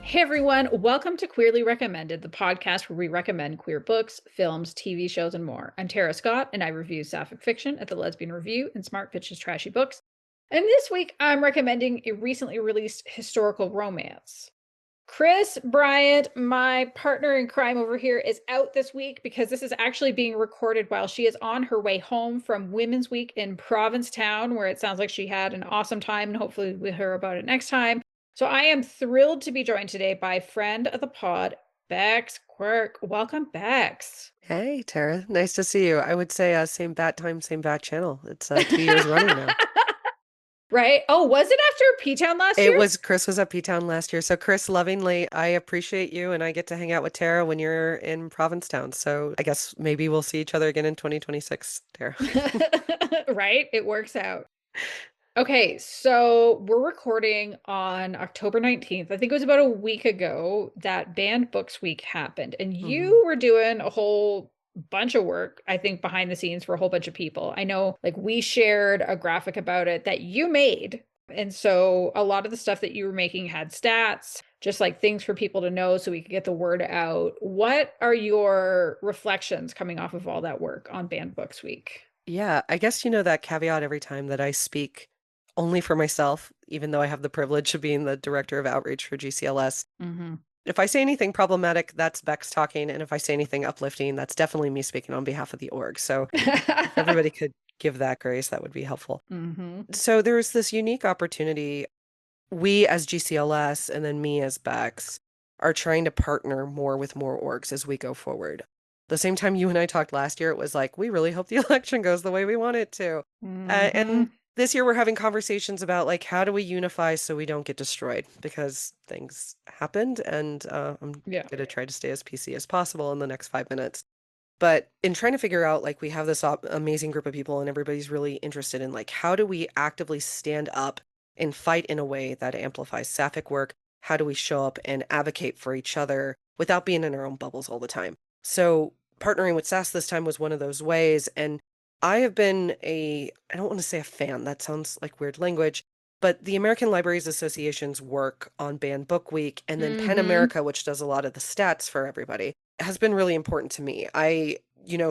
Hey everyone, welcome to Queerly Recommended, the podcast where we recommend queer books, films, TV shows, and more. I'm Tara Scott, and I review sapphic fiction at the Lesbian Review and Smart Bitches Trashy Books. And this week, I'm recommending a recently released historical romance. Kris Bryant, my partner in crime over here, is out this week because this is actually being recorded while she is on her way home from Women's Week in Provincetown, where it sounds like she had an awesome time, and hopefully we'll hear about it next time. So I am thrilled to be joined today by friend of the pod, Becks Quirk. Welcome, Becks. Hey, Tara. Nice to see you. I would say same bat time, same bat channel. It's 2 years running now. Right? Oh, was it after P-Town last It year? was Kris was at P-Town last year. So Kris, lovingly, I appreciate you and I get to hang out with Tara when you're in Provincetown. So I guess maybe we'll see each other again in 2026, Tara. Right? It works out. Okay, so we're recording on October 19th. I think it was about a week ago that Banned Books Week happened, and hmm you were doing a whole bunch of work, I think, behind the scenes for a whole bunch of people. I know, like, we shared a graphic about it that you made. And so a lot of the stuff that you were making had stats, just like things for people to know so we could get the word out. What are your reflections coming off of all that work on Banned Books Week? Yeah, I guess you know that caveat every time that I speak only for myself, even though I have the privilege of being the director of outreach for GCLS. Mm-hmm. If I say anything problematic, that's Bex talking, and if I say anything uplifting, that's definitely me speaking on behalf of the org. So if everybody could give that grace, that would be helpful. Mm-hmm. So there's this unique opportunity. We as GCLS and then me as Bex are trying to partner more with more orgs as we go forward. The same time you and I talked last year, it was like, we really hope the election goes the way we want it to. Mm-hmm. And this year we're having conversations about like, how do we unify so we don't get destroyed? Because things happened and I'm Yeah. going to try to stay as PC as possible in the next 5 minutes. But in trying to figure out, like, we have this amazing group of people and everybody's really interested in, like, how do we actively stand up and fight in a way that amplifies sapphic work? How do we show up and advocate for each other without being in our own bubbles all the time? So partnering with SAS this time was one of those ways. And I have been I don't want to say a fan, that sounds like weird language, but the American Libraries Association's work on Banned Book Week and then PEN Mm-hmm. America, which does a lot of the stats for everybody, has been really important to me. I,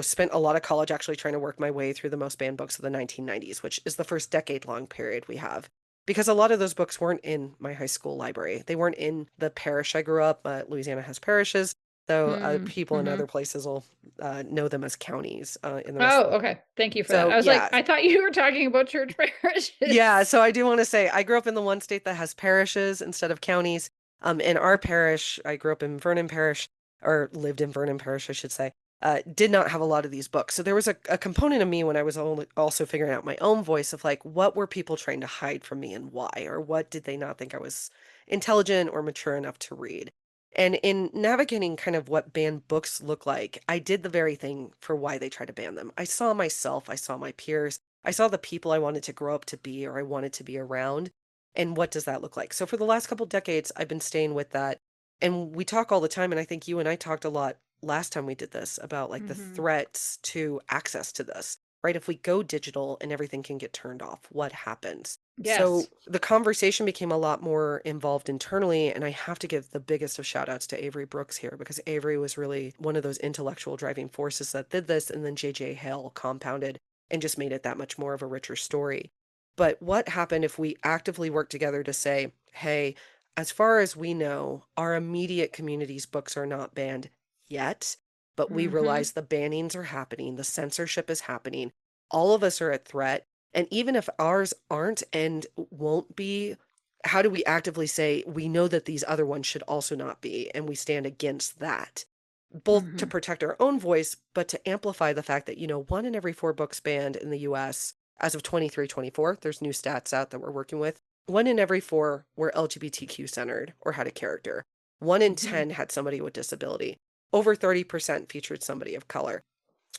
spent a lot of college actually trying to work my way through the most banned books of the 1990s, which is the first decade-long period we have. Because a lot of those books weren't in my high school library. They weren't in the parish I grew up. Louisiana has parishes, though people in Mm-hmm. other places will know them as counties in the rest Oh, of the okay. Thank you for that. So I was like, yeah, I thought you were talking about church yeah. parishes. So I do want to say I grew up in the one state that has parishes instead of counties. In our parish, I grew up in Vernon Parish, or lived in Vernon Parish, I should say, did not have a lot of these books. So there was a component of me when I was also figuring out my own voice of like, what were people trying to hide from me and why? Or what did they not think I was intelligent or mature enough to read? And in navigating kind of what banned books look like, I did the very thing for why they try to ban them. I saw myself, I saw my peers, I saw the people I wanted to grow up to be or I wanted to be around. And what does that look like? So for the last couple decades, I've been staying with that. And we talk all the time, and I think you and I talked a lot last time we did this about like the Mm-hmm. threats to access to this, right? If we go digital and everything can get turned off, what happens? So Yes. the conversation became a lot more involved internally, and I have to give the biggest of shout outs to Avery Brooks here because Avery was really one of those intellectual driving forces that did this, and then JJ Hale compounded and just made it that much more of a richer story. But what happened if we actively work together to say, hey, as far as we know, our immediate community's books are not banned yet, but we Mm-hmm. realize the bannings are happening, the censorship is happening, all of us are at threat. And even if ours aren't and won't be, how do we actively say we know that these other ones should also not be, and we stand against that? Both to Mm-hmm. protect our own voice, but to amplify the fact that, 1 in every 4 books banned in the US as of 23-24, there's new stats out that we're working with. 1 in every 4 were LGBTQ centered or had a character. One in Mm-hmm. 10 had somebody with disability. Over 30% featured somebody of color.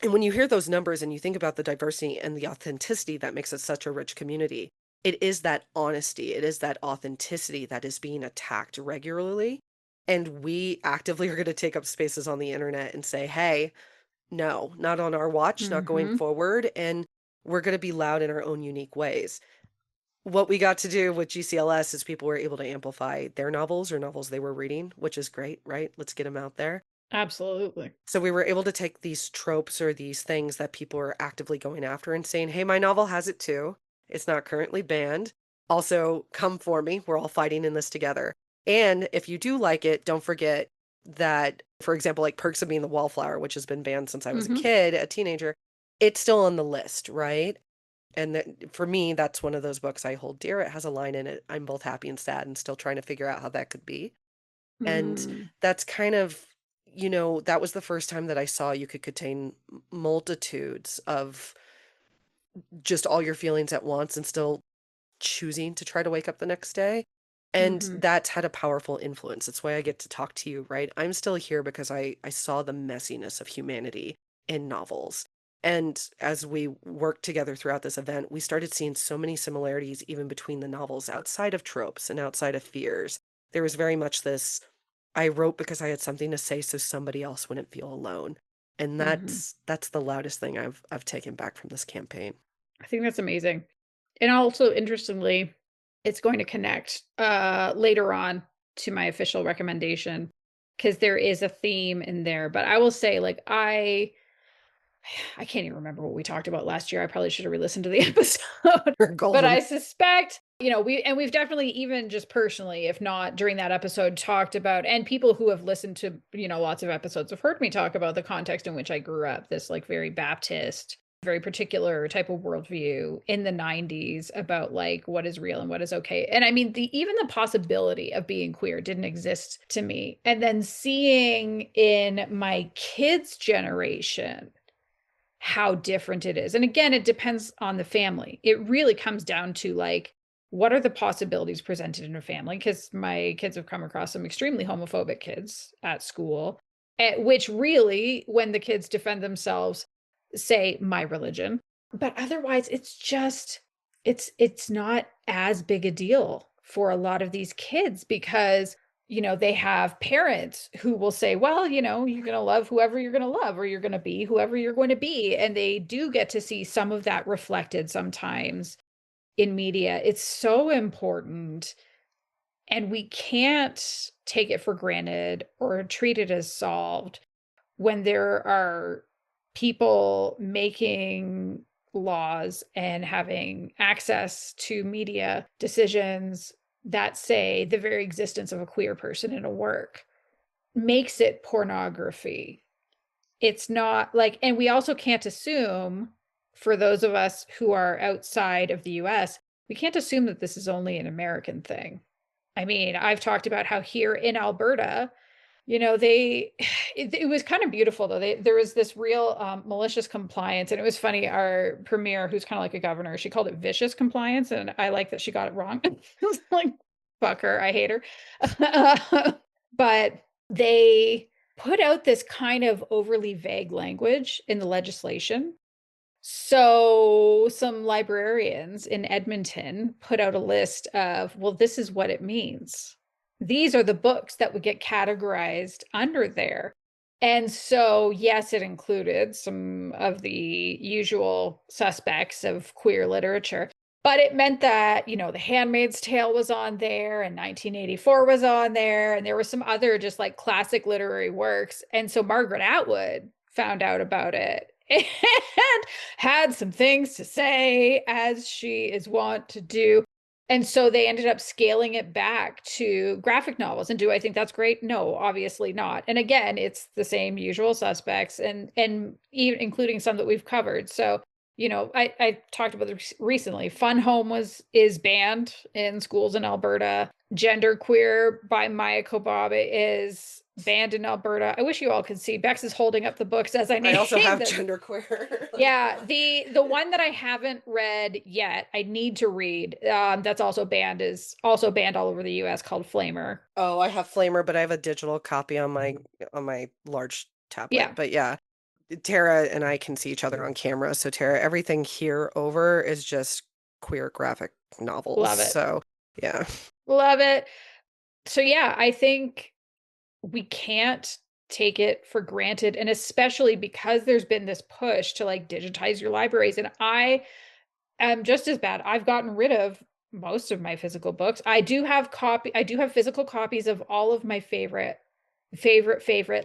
And when you hear those numbers and you think about the diversity and the authenticity that makes it such a rich community, it is that honesty, it is that authenticity that is being attacked regularly. And we actively are going to take up spaces on the internet and say, hey, no, not on our watch, not going Mm-hmm. forward. And we're going to be loud in our own unique ways. what we got to do with GCLS is people were able to amplify their novels or novels they were reading, which is great, right? Let's get them out there. Absolutely. So we were able to take these tropes or these things that people are actively going after and saying, hey, my novel has it too. It's not currently banned. Also, come for me. We're all fighting in this together. And if you do like it, don't forget that, for example, like Perks of Being the Wallflower, which has been banned since I was a kid, a teenager, it's still on the list, right? And for me, that's one of those books I hold dear. It has a line in it, I'm both happy and sad, and still trying to figure out how that could be. And Mm. that's kind of, that was the first time that I saw you could contain multitudes of just all your feelings at once and still choosing to try to wake up the next day. And Mm-hmm. that's had a powerful influence. That's why I get to talk to you, right? I'm still here because I saw the messiness of humanity in novels. And as we worked together throughout this event, we started seeing so many similarities even between the novels outside of tropes and outside of fears. There was very much this, I wrote because I had something to say so somebody else wouldn't feel alone. And Mm-hmm. that's the loudest thing I've taken back from this campaign. I think that's amazing. And also, interestingly, it's going to connect later on to my official recommendation because there is a theme in there. But I will say, like, I can't even remember what we talked about last year. I probably should have re-listened to the episode. You're But golden. I suspect, we've definitely, even just personally, if not during that episode, talked about, and people who have listened to, lots of episodes have heard me talk about the context in which I grew up, this like very Baptist, very particular type of worldview in the 90s about like what is real and what is okay. And I mean, even the possibility of being queer didn't exist to me. And then seeing in my kids' generation how different it is. And again, it depends on the family. It really comes down to like, what are the possibilities presented in a family? Because my kids have come across some extremely homophobic kids at school, which really, when the kids defend themselves, say my religion. But otherwise, it's not as big a deal for a lot of these kids because they have parents who will say, well, you're going to love whoever you're going to love, or you're going to be whoever you're going to be. And they do get to see some of that reflected sometimes in media. It's so important. And we can't take it for granted or treat it as solved when there are people making laws and having access to media decisions that say the very existence of a queer person in a work makes it pornography. It's not like, and we also can't assume, for those of us who are outside of the US, we can't assume that this is only an American thing. I mean, I've talked about how here in Alberta, it was kind of beautiful though. There was this real malicious compliance, and it was funny. Our premier, who's kind of like a governor, she called it vicious compliance, and I like that she got it wrong. I was like, fuck her, I hate her. But they put out this kind of overly vague language in the legislation. So some librarians in Edmonton put out a list of, well, this is what it means. These are the books that would get categorized under there. And so, yes, it included some of the usual suspects of queer literature, but it meant that, The Handmaid's Tale was on there, and 1984 was on there, and there were some other just like classic literary works. And so Margaret Atwood found out about it and had some things to say, as she is wont to do. And so they ended up scaling it back to graphic novels. And do I think that's great? No, obviously not. And again, it's the same usual suspects, and even including some that we've covered. So, I talked about this recently. Fun Home is banned in schools in Alberta. Genderqueer by Maya Kobaba is banned in Alberta. I wish you all could see. Bex is holding up the books as I I name also have them. genderqueer. Yeah, the one that I haven't read yet, I need to read. That's also banned, is also banned all over the U.S., called Flamer. Oh, I have Flamer, but I have a digital copy on my large tablet. Yeah, But yeah, Tara and I can see each other on camera. So Tara, everything here over is just queer graphic novels. love it, So yeah. love it. So yeah, I think we can't take it for granted, and especially because there's been this push to like digitize your libraries, and I am just as bad. I've gotten rid of most of my physical books. I do have physical copies of all of my favorite.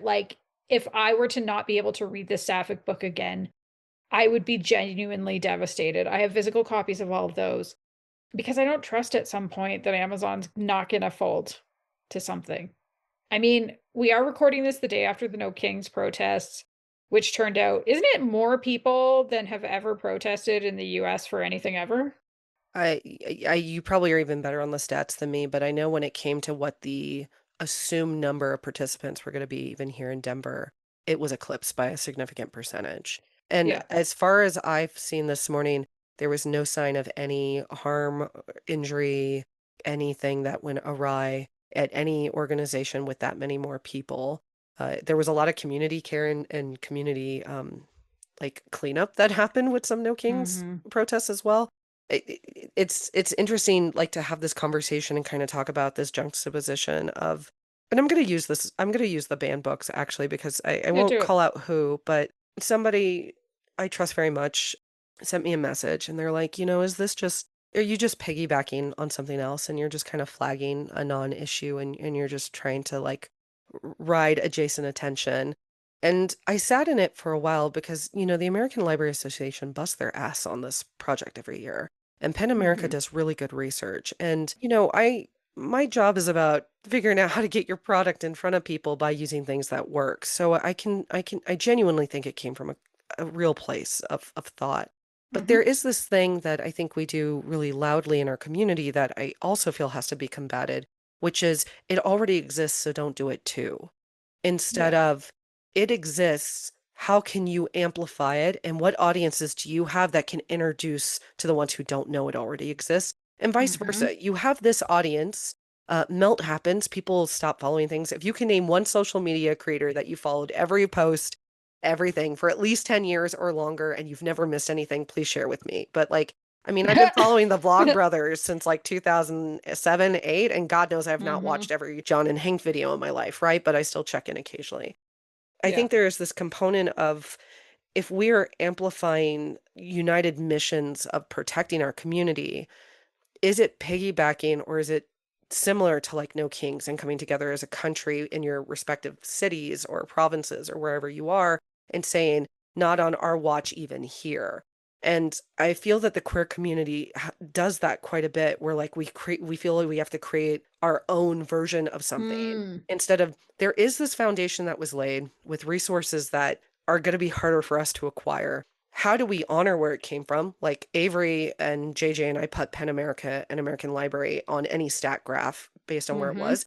Like, if I were to not be able to read this Sapphic book again, I would be genuinely devastated. I have physical copies of all of those because I don't trust at some point that Amazon's not going to fold to something. I mean, we are recording this the day after the No Kings protests, which turned out, isn't it more people than have ever protested in the US for anything ever? You probably are even better on the stats than me, but I know when it came to what the assumed number of participants were going to be, even here in Denver, it was eclipsed by a significant percentage. And Yeah. as far as I've seen this morning, there was no sign of any harm, injury, anything that went awry at any organization with that many more people. There was a lot of community care and community like cleanup that happened with some No Kings Mhm. protests as well. It's interesting like to have this conversation and kind of talk about this juxtaposition of, and I'm gonna use the banned books actually because I Yeah, won't do it. call out who, but somebody I trust very much sent me a message and they're like, is this just, are you just piggybacking on something else and you're just kind of flagging a non-issue and you're just trying to like ride adjacent attention? And I sat in it for a while because, the American Library Association busts their ass on this project every year. And PEN America Mhm. does really good research. And, my job is about figuring out how to get your product in front of people by using things that work. So I genuinely think it came from a real place of thought. But there Mhm. is this thing that I think we do really loudly in our community that I also feel has to be combated, which is it already exists, so don't do it too. Instead Yeah. of it exists, how can you amplify it? And what audiences do you have that can introduce to the ones who don't know it already exists? And vice Mhm. versa. You have this audience, melt happens, people stop following things. If you can name one social media creator that you followed every post, everything for at least 10 years or longer, and you've never missed anything, please share with me. But like, I mean, I've been following the Vlog Brothers since like 2007, 8, and God knows I have not Mhm. watched every John and Hank video in my life, right? But I still check in occasionally. I Yeah. think there is this component of if we're amplifying united missions of protecting our community, is it piggybacking or is it similar to like No Kings and coming together as a country in your respective cities or provinces or wherever you are and saying, not on our watch, even here? And I feel that the queer community does that quite a bit, where like we feel like we have to create our own version of something Mm. instead of there is this foundation that was laid with resources that are going to be harder for us to acquire. How do we honor where it came from? Like Avery and JJ and I put Penn America and American Library on any stat graph based on where it Mhm. was.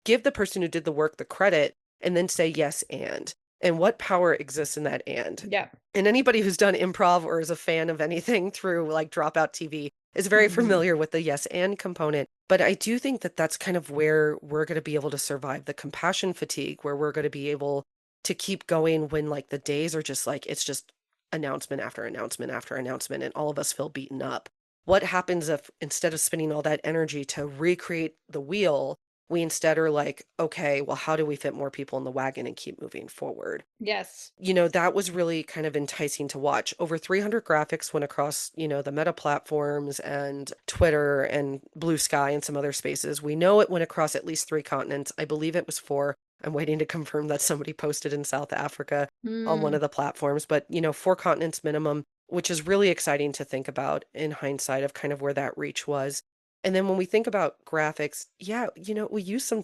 Give the person who did the work the credit and then say yes and what power exists in that Yeah. and anybody who's done improv or is a fan of anything through like Dropout TV is very Mhm. familiar with the yes and component. But I do think that that's kind of where we're going to be able to survive the compassion fatigue, where we're going to be able to keep going when like the days are just like, it's just announcement after announcement after announcement, and all of us feel beaten up. What happens if instead of spending all that energy to recreate the wheel, we instead are like, okay, well, how do we fit more people in the wagon and keep moving forward? Yes. That was really kind of enticing to watch. Over 300 graphics went across, the Meta platforms and Twitter and Blue Sky and some other spaces. We know it went across at least 3 continents. I believe it was 4. I'm waiting to confirm that somebody posted in South Africa on one Mm. of the platforms, but 4 continents minimum, which is really exciting to think about in hindsight of kind of where that reach was. And then when we think about graphics, yeah, we use some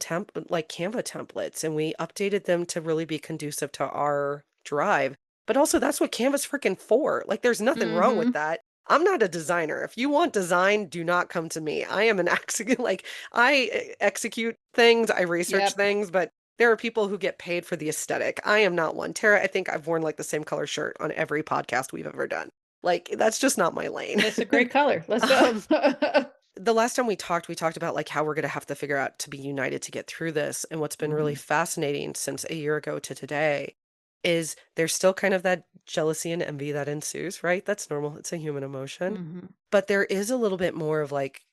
like Canva templates and we updated them to really be conducive to our drive. But also that's what Canva's freaking for. Like there's nothing wrong with Mhm. that. I'm not a designer. If you want design, do not come to me. I am an execute like I execute things, I research Yep. things, but there are people who get paid for the aesthetic. I am not one. Tara, I think I've worn like the same color shirt on every podcast we've ever done. Like that's just not my lane. It's a great color. Let's go. um the last time we talked about like how we're going to have to figure out to be united to get through this. And what's been really Mhm. fascinating since a year ago to today is there's still kind of that jealousy and envy that ensues, right? That's normal. It's a human emotion. Mhm. But there is a little bit more of like,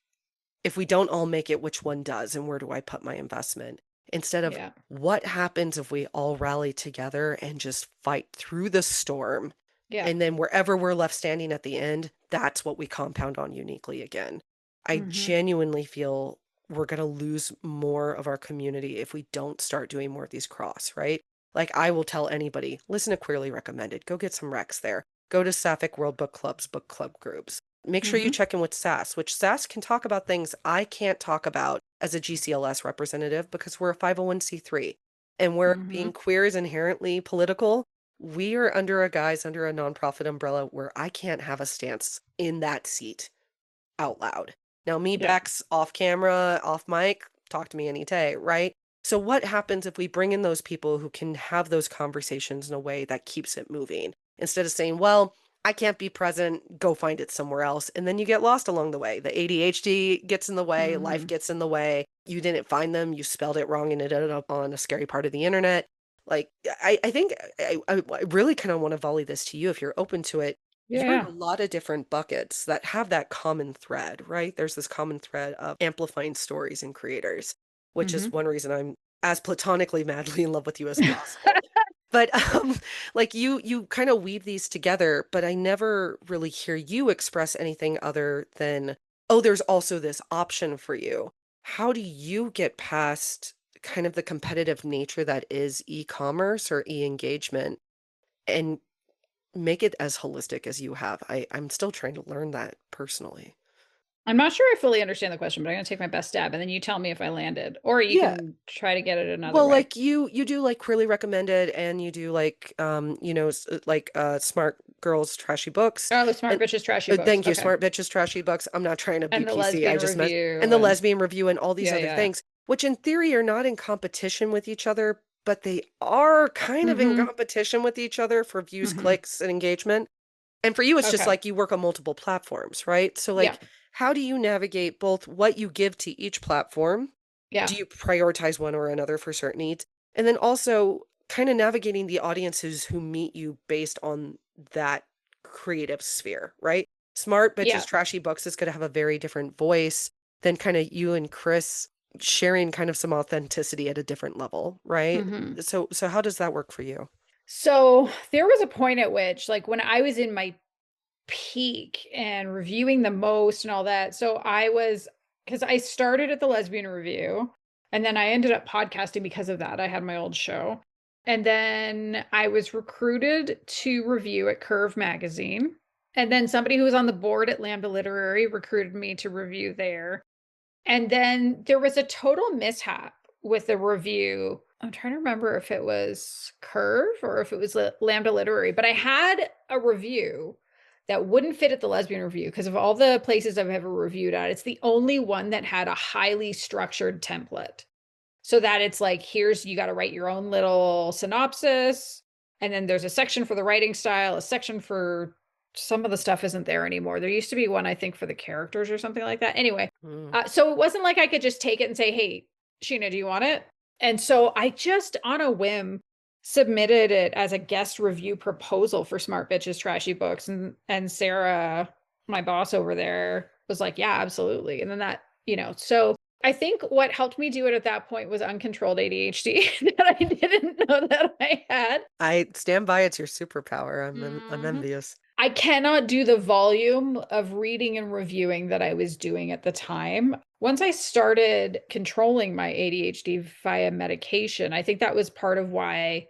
if we don't all make it, which one does? And where do I put my investment? Instead of Yeah. what happens if we all rally together and just fight through the storm? Yeah. And then wherever we're left standing at the end, that's what we compound on uniquely again. I Mm-hmm. genuinely feel we're going to lose more of our community if we don't start doing more of these cross, right? Like I will tell anybody, listen to Queerly Recommended, go get some recs there. Go to Sapphic World Book Club's book club groups. Make sure you Mm-hmm. check in with SAS, which SAS can talk about things I can't talk about as a GCLS representative because we're a 501c3. And where Mm-hmm. being queer is inherently political, we are under a guise, under a nonprofit umbrella where I can't have a stance in that seat out loud. Now, me, Yeah. Bex, off camera, off mic, talk to me any day, right? So, what happens if we bring in those people who can have those conversations in a way that keeps it moving instead of saying, well, I can't be present, go find it somewhere else. And then you get lost along the way. The ADHD gets in the way, life Mm-hmm. gets in the way. You didn't find them, you spelled it wrong and it ended up on a scary part of the internet. Like, I think I really kind of want to volley this to you if you're open to it. Yeah. You're in Yeah. a lot of different buckets that have that common thread, right? There's this common thread of amplifying stories and creators, which Mm-hmm. is one reason I'm as platonically madly in love with you as possible. But like you kind of weave these together, but I never really hear you express anything other than, oh, there's also this option for you. How do you get past kind of the competitive nature that is e-commerce or e-engagement and make it as holistic as you have? I'm still trying to learn that personally. I'm not sure I fully understand the question, but I'm going to take my best stab and then you tell me if I landed, or you Yeah. can try to get it another Well, way. like you do like Queerly Recommended and you do like like Smart Girls Trashy Books Oh, Smart and Bitches Trashy Books. thank you, Okay. Smart Bitches Trashy Books. I'm not trying to be And the PC. I lesbian just meant review and the and lesbian review and all these yeah, other yeah. things, which in theory are not in competition with each other, but they are kind of in Mm-hmm. competition with each other for views, Mm-hmm. clicks, and engagement. And for you, it's just Okay. like you work on multiple platforms, right? So, Yeah. like, how do you navigate both what you give to each platform? Yeah. Do you prioritize one or another for certain needs? And then also kind of navigating the audiences who meet you based on that creative sphere, right? Smart Yeah. Bitches Trashy Books is going to have a very different voice than kind of you and Kris sharing kind of some authenticity at a different level, right? Mm-hmm. So how does that work for you? So there was a point at which, like, when I was in my peak and reviewing the most and all that. So I was, because I started at the Lesbian Review and then I ended up podcasting because of that. I had my old show. And then I was recruited to review at Curve Magazine. And then somebody who was on the board at Lambda Literary recruited me to review there. And then there was a total mishap with the review. I'm trying to remember if it was Curve or if it was Lambda Literary, but I had a review that wouldn't fit at the lesbian review because of all the places I've ever reviewed at. It's the only one that had a highly structured template. So that it's like, here's, you got to write your own little synopsis. And then there's a section for the writing style, a section for some of the stuff isn't there anymore. There used to be one, I think, for the characters or something like that. Anyway, Mm. so it wasn't like I could just take it and say, hey, Sheena, do you want it? And so I just, on a whim, submitted it as a guest review proposal for Smart Bitches Trashy Books. And Sarah, my boss over there, was like, yeah, absolutely. And then that, so I think what helped me do it at that point was uncontrolled ADHD that I didn't know that I had. I stand by it's your superpower. I'm Mhm. envious. I cannot do the volume of reading and reviewing that I was doing at the time. Once I started controlling my ADHD via medication, I think that was part of why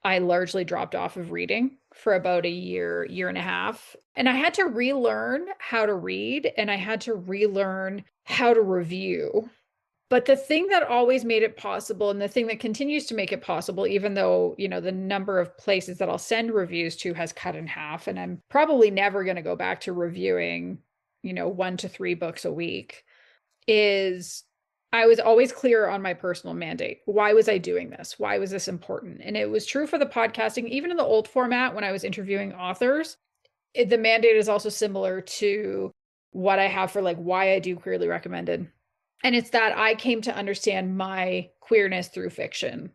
I largely dropped off of reading for about a year, year and a half. And I had to relearn how to read and I had to relearn how to review. But the thing that always made it possible and the thing that continues to make it possible, even though, the number of places that I'll send reviews to has cut in half, and I'm probably never going to go back to reviewing, 1 to 3 books a week, is I was always clear on my personal mandate. Why was I doing this? Why was this important? And it was true for the podcasting, even in the old format when I was interviewing authors. The mandate is also similar to what I have for like why I do Queerly Recommended. And it's that I came to understand my queerness through fiction.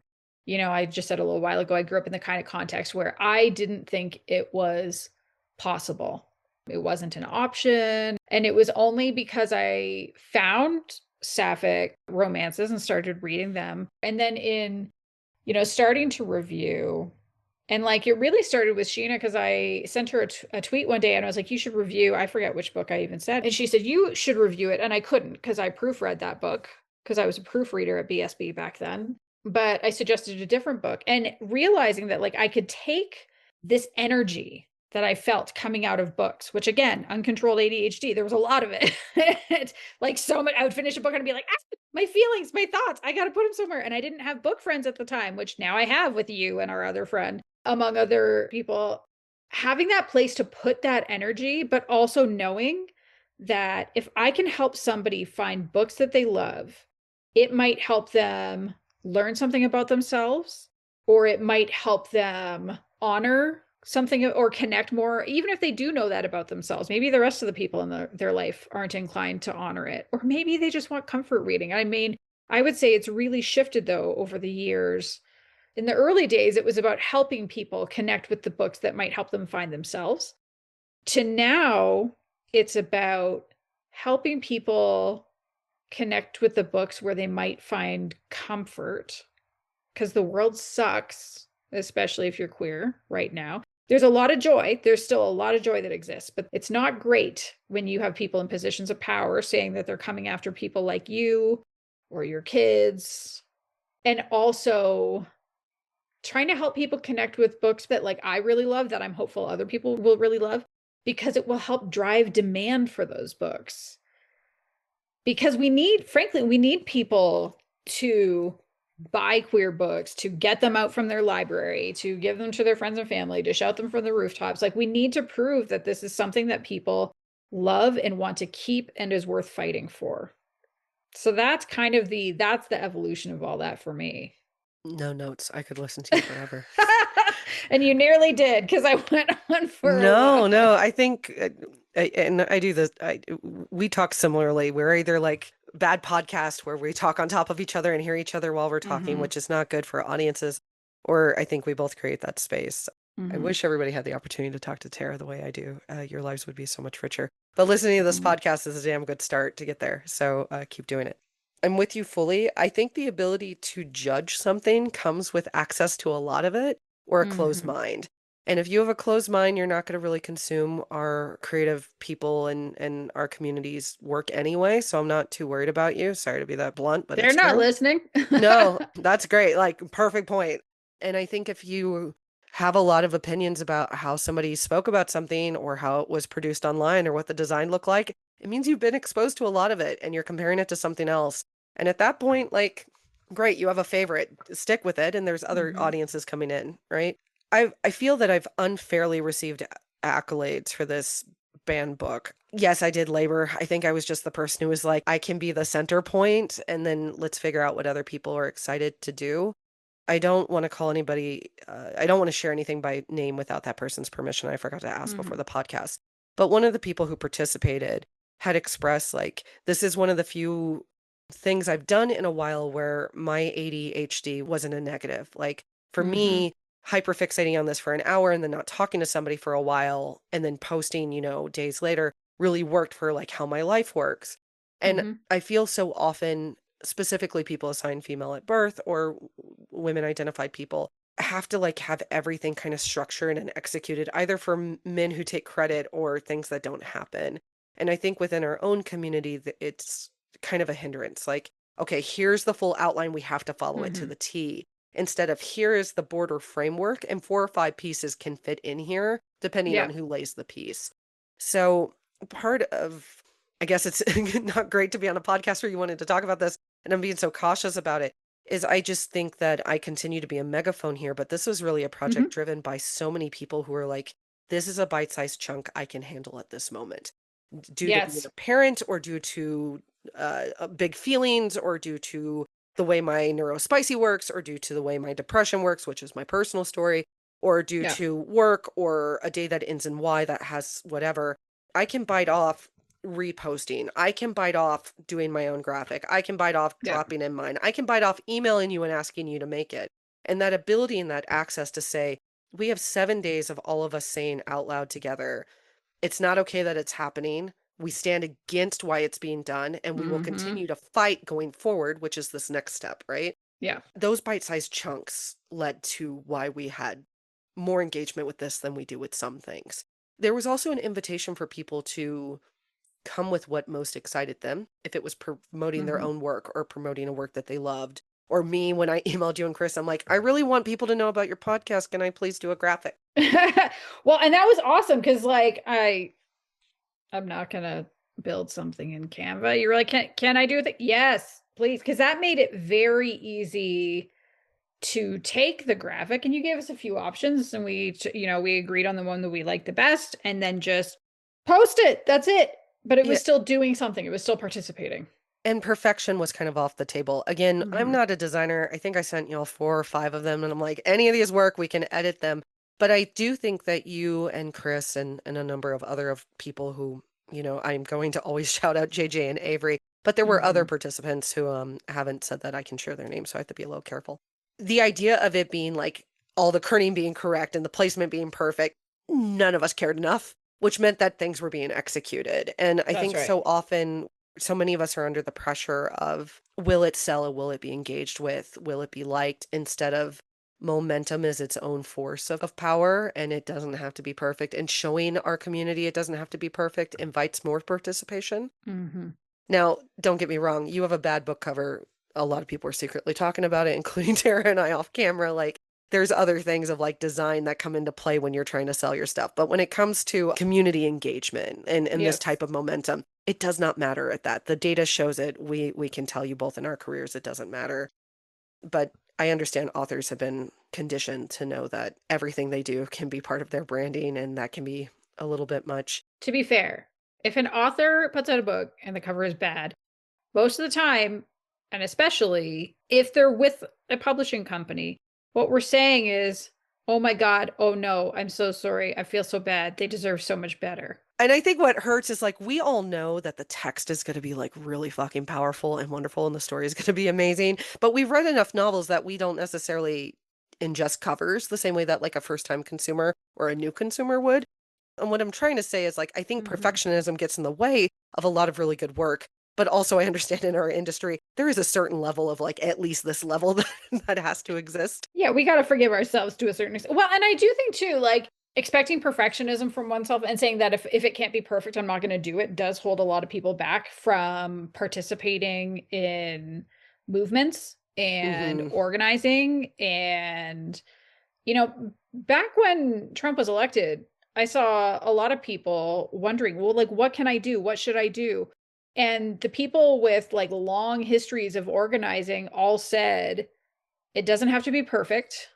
I just said a little while ago, I grew up in the kind of context where I didn't think it was possible. It wasn't an option. And it was only because I found sapphic romances and started reading them. And then in, starting to review And like it really started with Sheena because I sent her a tweet one day and I was like, you should review, I forget which book I even said. And she said, you should review it. And I couldn't because I proofread that book because I was a proofreader at BSB back then. But I suggested a different book and realizing that like I could take this energy that I felt coming out of books, which again, uncontrolled ADHD, there was a lot of it. Like so much, I would finish a book and I'd be like, ah, my feelings, my thoughts, I got to put them somewhere. And I didn't have book friends at the time, which now I have with you and our other friend, among other people. Having that place to put that energy, but also knowing that if I can help somebody find books that they love, it might help them learn something about themselves, or it might help them honor something or connect more, even if they do know that about themselves. Maybe the rest of the people in their life aren't inclined to honor it, or maybe they just want comfort reading. I mean, I would say it's really shifted though over the years. In the early days, it was about helping people connect with the books that might help them find themselves. To now, it's about helping people connect with the books where they might find comfort, because the world sucks, especially if you're queer right now. There's a lot of joy. There's still a lot of joy that exists, but it's not great when you have people in positions of power saying that they're coming after people like you or your kids. And also trying to help people connect with books that like I really love, that I'm hopeful other people will really love, because it will help drive demand for those books. Because frankly, we need people to buy queer books, to get them out from their library, to give them to their friends and family, to shout them from the rooftops. Like we need to prove that this is something that people love and want to keep and is worth fighting for. So that's kind of that's the evolution of all that for me. No notes. I could listen to you forever. And you nearly did because I went on for a while. No, I think, and I do this, we talk similarly. We're either like bad podcast where we talk on top of each other and hear each other while we're talking, which is not good for audiences, or I think we both create that space. I wish everybody had the opportunity to talk to Tara the way I do. Your lives would be so much richer. But listening to this podcast is a damn good start to get there. So keep doing it. I'm with you fully. I think the ability to judge something comes with access to a lot of it or a closed mind. And if you have a closed mind, you're not going to really consume our creative people and our community's work anyway. So I'm not too worried about you. Sorry to be that blunt, but They're it's not true. listening. No, that's great. Like, perfect point. And I think if you have a lot of opinions about how somebody spoke about something or how it was produced online or what the design looked like, it means you've been exposed to a lot of it and you're comparing it to something else. And at that point, like, great, you have a favorite, stick with it. And there's other audiences coming in, right? I feel that I've unfairly received accolades for this banned book. Yes, I did labor. I think I was just the person who was like, I can be the center point, and then let's figure out what other people are excited to do. I don't want to call anybody, I don't want to share anything by name without that person's permission. I forgot to ask before the podcast. But one of the people who participated had expressed, like, this is one of the few things I've done in a while where my ADHD wasn't a negative. Like, for me, hyperfixating on this for an hour and then not talking to somebody for a while and then posting, days later really worked for like how my life works. And I feel so often, specifically people assigned female at birth or women identified people, have to like have everything kind of structured and executed either for men who take credit or things that don't happen. And I think within our own community, it's kind of a hindrance. Like, okay, here's the full outline. We have to follow it to the T. Instead of here is the border framework and 4 or 5 pieces can fit in here depending on who lays the piece. So part of, I guess it's not great to be on a podcast where you wanted to talk about this and I'm being so cautious about it, is I just think that I continue to be a megaphone here, but this was really a project driven by so many people who are like, this is a bite-sized chunk I can handle at this moment. Due to being a parent or due to big feelings or due to the way my neurospicy works or due to the way my depression works, which is my personal story, or due to work or a day that ends in Y that has whatever, I can bite off reposting. I can bite off doing my own graphic. I can bite off dropping in mine. I can bite off emailing you and asking you to make it. And that ability and that access to say, we have 7 days of all of us saying out loud together, it's not okay that it's happening. We stand against why it's being done, and we will continue to fight going forward, which is this next step, right? Yeah. Those bite-sized chunks led to why we had more engagement with this than we do with some things. There was also an invitation for people to come with what most excited them, if it was promoting their Mm-hmm. own work or promoting a work that they loved. Or me, when I emailed you and Kris, I'm like, I really want people to know about your podcast. Can I please do a graphic? Well, and that was awesome because like I'm not gonna build something in Canva. You're like, can I do it? Yes, please, because that made it very easy to take the graphic, and you gave us a few options, and we agreed on the one that we liked the best, and then just post it. That's it. But it Yeah. was still doing something. It was still participating. And perfection was kind of off the table. Again, I'm Mm-hmm. not a designer. I think I sent you all 4 or 5 of them, and I'm like, any of these work, we can edit them. But I do think that you and Kris and a number of other of people who, I'm going to always shout out JJ and Avery, but there were other Mm-hmm. participants who haven't said that I can share their names, so I have to be a little careful. The idea of it being like all the kerning being correct and the placement being perfect, none of us cared enough, which meant that things were being executed. And I That's think right. so often so many of us are under the pressure of will it sell or will it be engaged with? Will it be liked? Instead of momentum is its own force of power and it doesn't have to be perfect. And showing our community it doesn't have to be perfect invites more participation. Mm-hmm. Now, don't get me wrong, you have a bad book cover. A lot of people are secretly talking about it, including Tara and I off camera. Like, there's other things of like design that come into play when you're trying to sell your stuff. But when it comes to community engagement and this Yes. type of momentum, it does not matter at that. The data shows it. We can tell you both in our careers it doesn't matter. But I understand authors have been conditioned to know that everything they do can be part of their branding, and that can be a little bit much. To be fair, if an author puts out a book and the cover is bad, most of the time, and especially if they're with a publishing company, what we're saying is, oh my God, oh no, I'm so sorry. I feel so bad. They deserve so much better. And I think what hurts is like we all know that the text is going to be like really fucking powerful and wonderful and the story is going to be amazing. But we've read enough novels that we don't necessarily ingest covers the same way that like a first time consumer or a new consumer would. And what I'm trying to say is like I think Mm-hmm. perfectionism gets in the way of a lot of really good work. But also I understand in our industry there is a certain level of like at least this level that has to exist. Yeah, we got to forgive ourselves to a certain extent. Well, and I do think too, like expecting perfectionism from oneself and saying that if it can't be perfect, I'm not going to do it does hold a lot of people back from participating in movements and Hmm. organizing. And, back when Trump was elected, I saw a lot of people wondering, well, like, what can I do? What should I do? And the people with like long histories of organizing all said, it doesn't have to be perfect.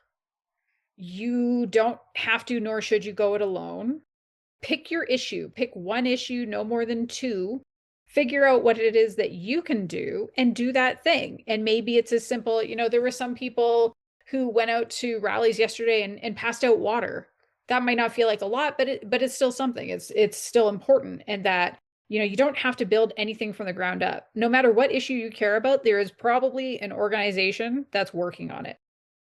You don't have to, nor should you go it alone. Pick your issue, pick one issue, no more than two. Figure out what it is that you can do and do that thing. And maybe it's as simple, there were some people who went out to rallies yesterday and passed out water. That might not feel like a lot, but it's still something. It's still important. And that, you don't have to build anything from the ground up. No matter what issue you care about, there is probably an organization that's working on it.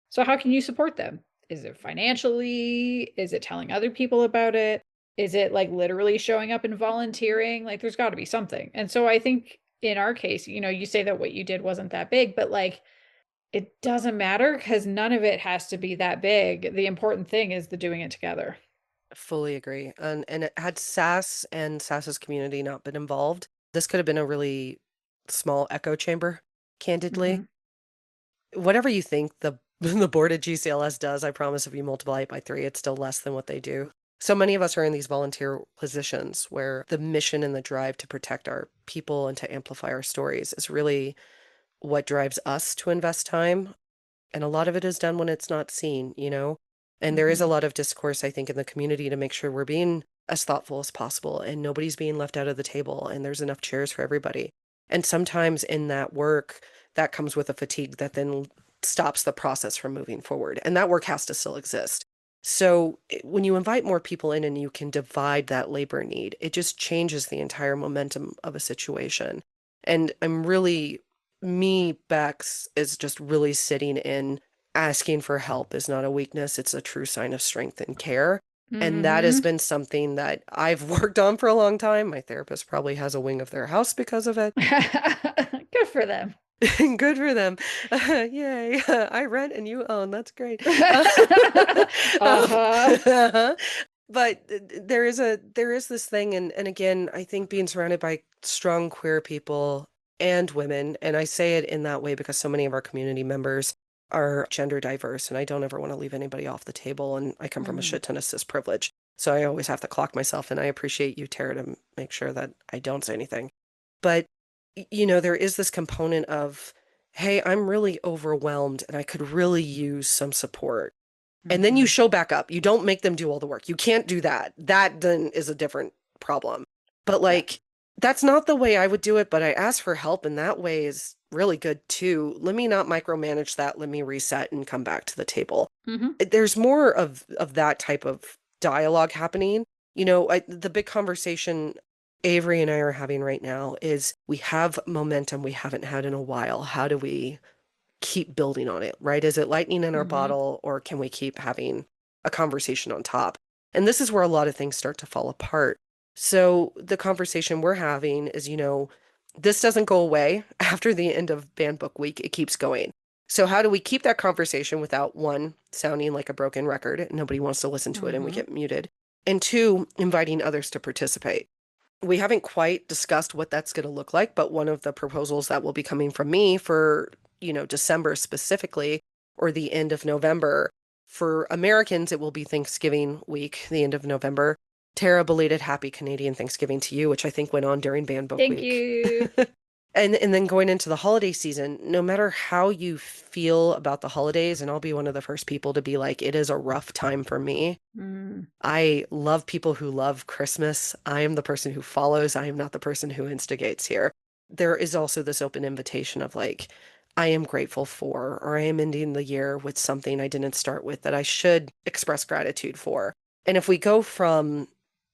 So how can you support them? Is it financially? Is it telling other people about it? Is it like literally showing up and volunteering? Like there's got to be something. And so I think in our case, you say that what you did wasn't that big, but like it doesn't matter because none of it has to be that big. The important thing is the doing it together. Fully agree. And it had SAS and SAS's community not been involved, this could have been a really small echo chamber, candidly. Mm-hmm. Whatever you think the the board at GCLS does, I promise if you multiply it by 3, it's still less than what they do. So many of us are in these volunteer positions where the mission and the drive to protect our people and to amplify our stories is really what drives us to invest time. And a lot of it is done when it's not seen. And there is a Mm-hmm. lot of discourse, I think, in the community to make sure we're being as thoughtful as possible and nobody's being left out of the table and there's enough chairs for everybody. And sometimes in that work, that comes with a fatigue that then stops the process from moving forward. And that work has to still exist. So when you invite more people in and you can divide that labor need, it just changes the entire momentum of a situation. And I'm really me, Becks, is just really sitting in asking for help is not a weakness. It's a true sign of strength and care. And that has Mm-hmm. been something that I've worked on for a long time. My therapist probably has a wing of their house because of it. Good for them. Good for them. Yay. I rent and you own. That's great. Uh-huh. But there is this thing, and again, I think being surrounded by strong queer people and women, and I say it in that way because so many of our community members are gender diverse, and I don't ever want to leave anybody off the table, and I come from a Mhm. shit ton of cis privilege. So I always have to clock myself, and I appreciate you, Tara, to make sure that I don't say anything. But there is this component of, hey, I'm really overwhelmed and I could really use some support. And then you Mhm. show back up. You don't make them do all the work. You can't do that. That then is a different problem. But Yeah. like, that's not the way I would do it, but I ask for help, and that way is really good too. Let me not micromanage that. Let me reset and come back to the table. Mhm. There's more of that type of dialogue happening. The big conversation Avery and I are having right now is we have momentum we haven't had in a while. How do we keep building on it, right? Is it lightning in our Mhm. bottle, or can we keep having a conversation on top? And this is where a lot of things start to fall apart. So the conversation we're having is, this doesn't go away after the end of band book week. It keeps going. So how do we keep that conversation without, one, sounding like a broken record, nobody wants to listen to it and we Mhm. get muted, and two, inviting others to participate? We haven't quite discussed what that's going to look like, but one of the proposals that will be coming from me for, December specifically, or the end of November. For Americans, it will be Thanksgiving week, the end of November. Tara, belated happy Canadian Thanksgiving to you, which I think went on during Band Book Thank Week. you. And then going into the holiday season, no matter how you feel about the holidays, and I'll be one of the first people to be like, it is a rough time for me. Mm. I love people who love Christmas. I am the person who follows. I am not the person who instigates here. There is also this open invitation of like, I am grateful for, or I am ending the year with something I didn't start with that I should express gratitude for. And if we go from,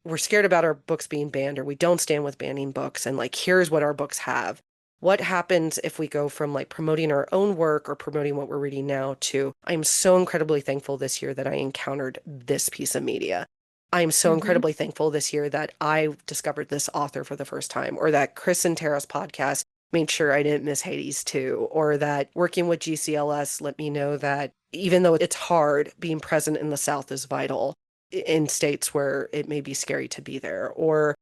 we're scared about our books being banned, or we don't stand with banning books, and like, here's what our books have. What happens if we go from like promoting our own work or promoting what we're reading now to, I'm so incredibly thankful this year that I encountered this piece of media. I'm so Mhm. incredibly thankful this year that I discovered this author for the first time, or that Kris and Tara's podcast made sure I didn't miss Hades too, or that working with GCLS let me know that even though it's hard, being present in the South is vital in states where it may be scary to be there. Or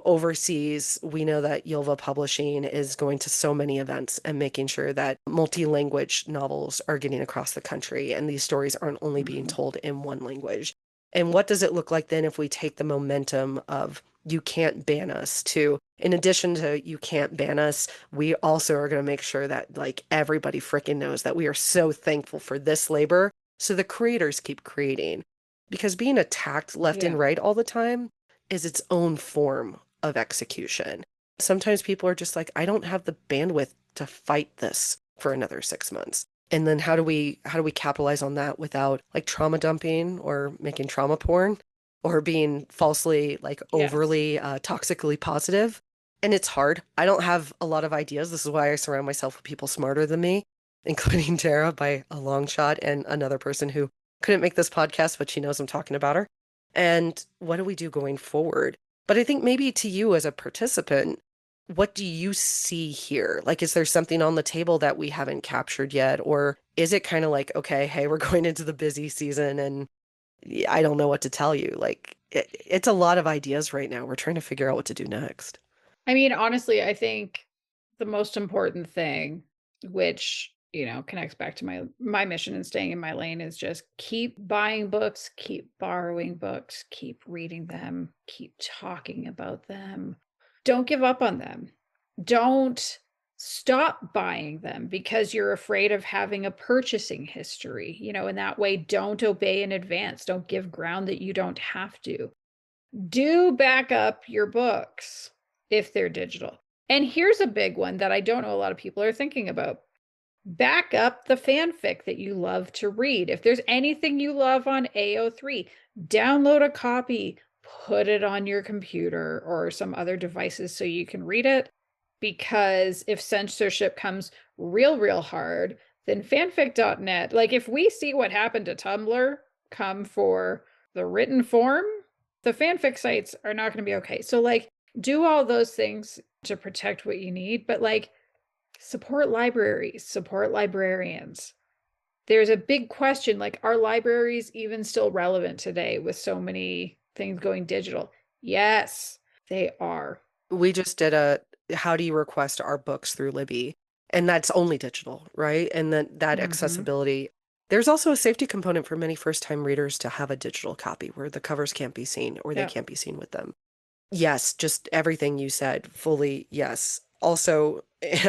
overseas, we know that Yulva Publishing is going to so many events and making sure that multi-language novels are getting across the country and these stories aren't only being Mhm. told in one language. And what does it look like then if we take the momentum of you can't ban us to, in addition to you can't ban us, we also are going to make sure that like everybody freaking knows that we are so thankful for this labor so the creators keep creating. Because being attacked left Yeah. and right all the time is its own form of execution. Sometimes people are just like, I don't have the bandwidth to fight this for another 6 months. And then how do we capitalize on that without like trauma dumping or making trauma porn or being falsely like Yes. overly toxically positive? And it's hard. I don't have a lot of ideas. This is why I surround myself with people smarter than me, including Tara by a long shot, and another person who couldn't make this podcast, but she knows I'm talking about her. And what do we do going forward? But I think maybe to you as a participant, what do you see here? Like, is there something on the table that we haven't captured yet? Or is it kind of like, okay, hey, we're going into the busy season and I don't know what to tell you? Like, it's a lot of ideas right now. We're trying to figure out what to do next. I mean, honestly, I think the most important thing, which, connects back to my mission and staying in my lane, is just keep buying books, keep borrowing books, keep reading them, keep talking about them. Don't give up on them. Don't stop buying them because you're afraid of having a purchasing history. In that way, don't obey in advance. Don't give ground that you don't have to. Do back up your books if they're digital. And here's a big one that I don't know a lot of people are thinking about. Back up the fanfic that you love to read. If there's anything you love on AO3, download a copy, put it on your computer or some other devices so you can read it. Because if censorship comes real hard, then fanfic.net, like if we see what happened to Tumblr come for the written form, the fanfic sites are not going to be okay. So, like, do all those things to protect what you need, but like, Support libraries, support librarians. There's a big question, like, are libraries even still relevant today with so many things going digital? Yes, they are. We just did a how do you request our books through Libby? And that's only digital, right? And then that Mm-hmm. accessibility. There's also a safety component for many first-time readers to have a digital copy where the covers can't be seen or they Yeah. can't be seen with them. Yes, just everything you said, fully yes. Also,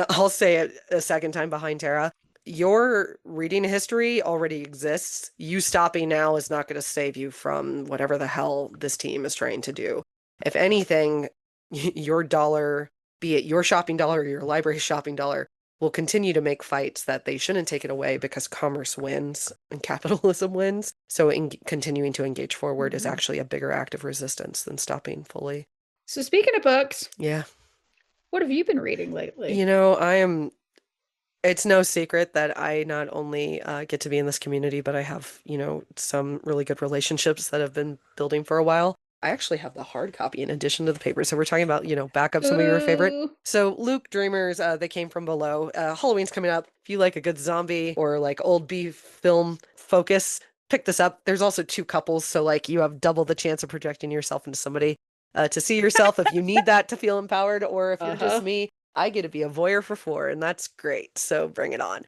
I'll say it a second time behind Tara. Your reading history already exists. You stopping now is not going to save you from whatever the hell this team is trying to do. If anything, your dollar, be it your shopping dollar or your library shopping dollar, will continue to make fights that they shouldn't take it away because commerce wins and capitalism wins. So continuing to engage forward is Mm-hmm. actually a bigger act of resistance than stopping fully. So speaking of books, Yeah. what have you been reading lately? You know, it's no secret that I not only get to be in this community, but I have, some really good relationships that have been building for a while. I actually have the hard copy in addition to the paper. So we're talking about, back up some of your favorite. Ooh. So Luke Dreamers, They Came From Below. Halloween's coming up. If you like a good zombie or like old B film focus, pick this up. There's also two couples, so like you have double the chance of projecting yourself into somebody to see yourself if you need that to feel empowered, or if you're just Uh-huh. me, I get to be a voyeur for four, and that's great. So bring it on.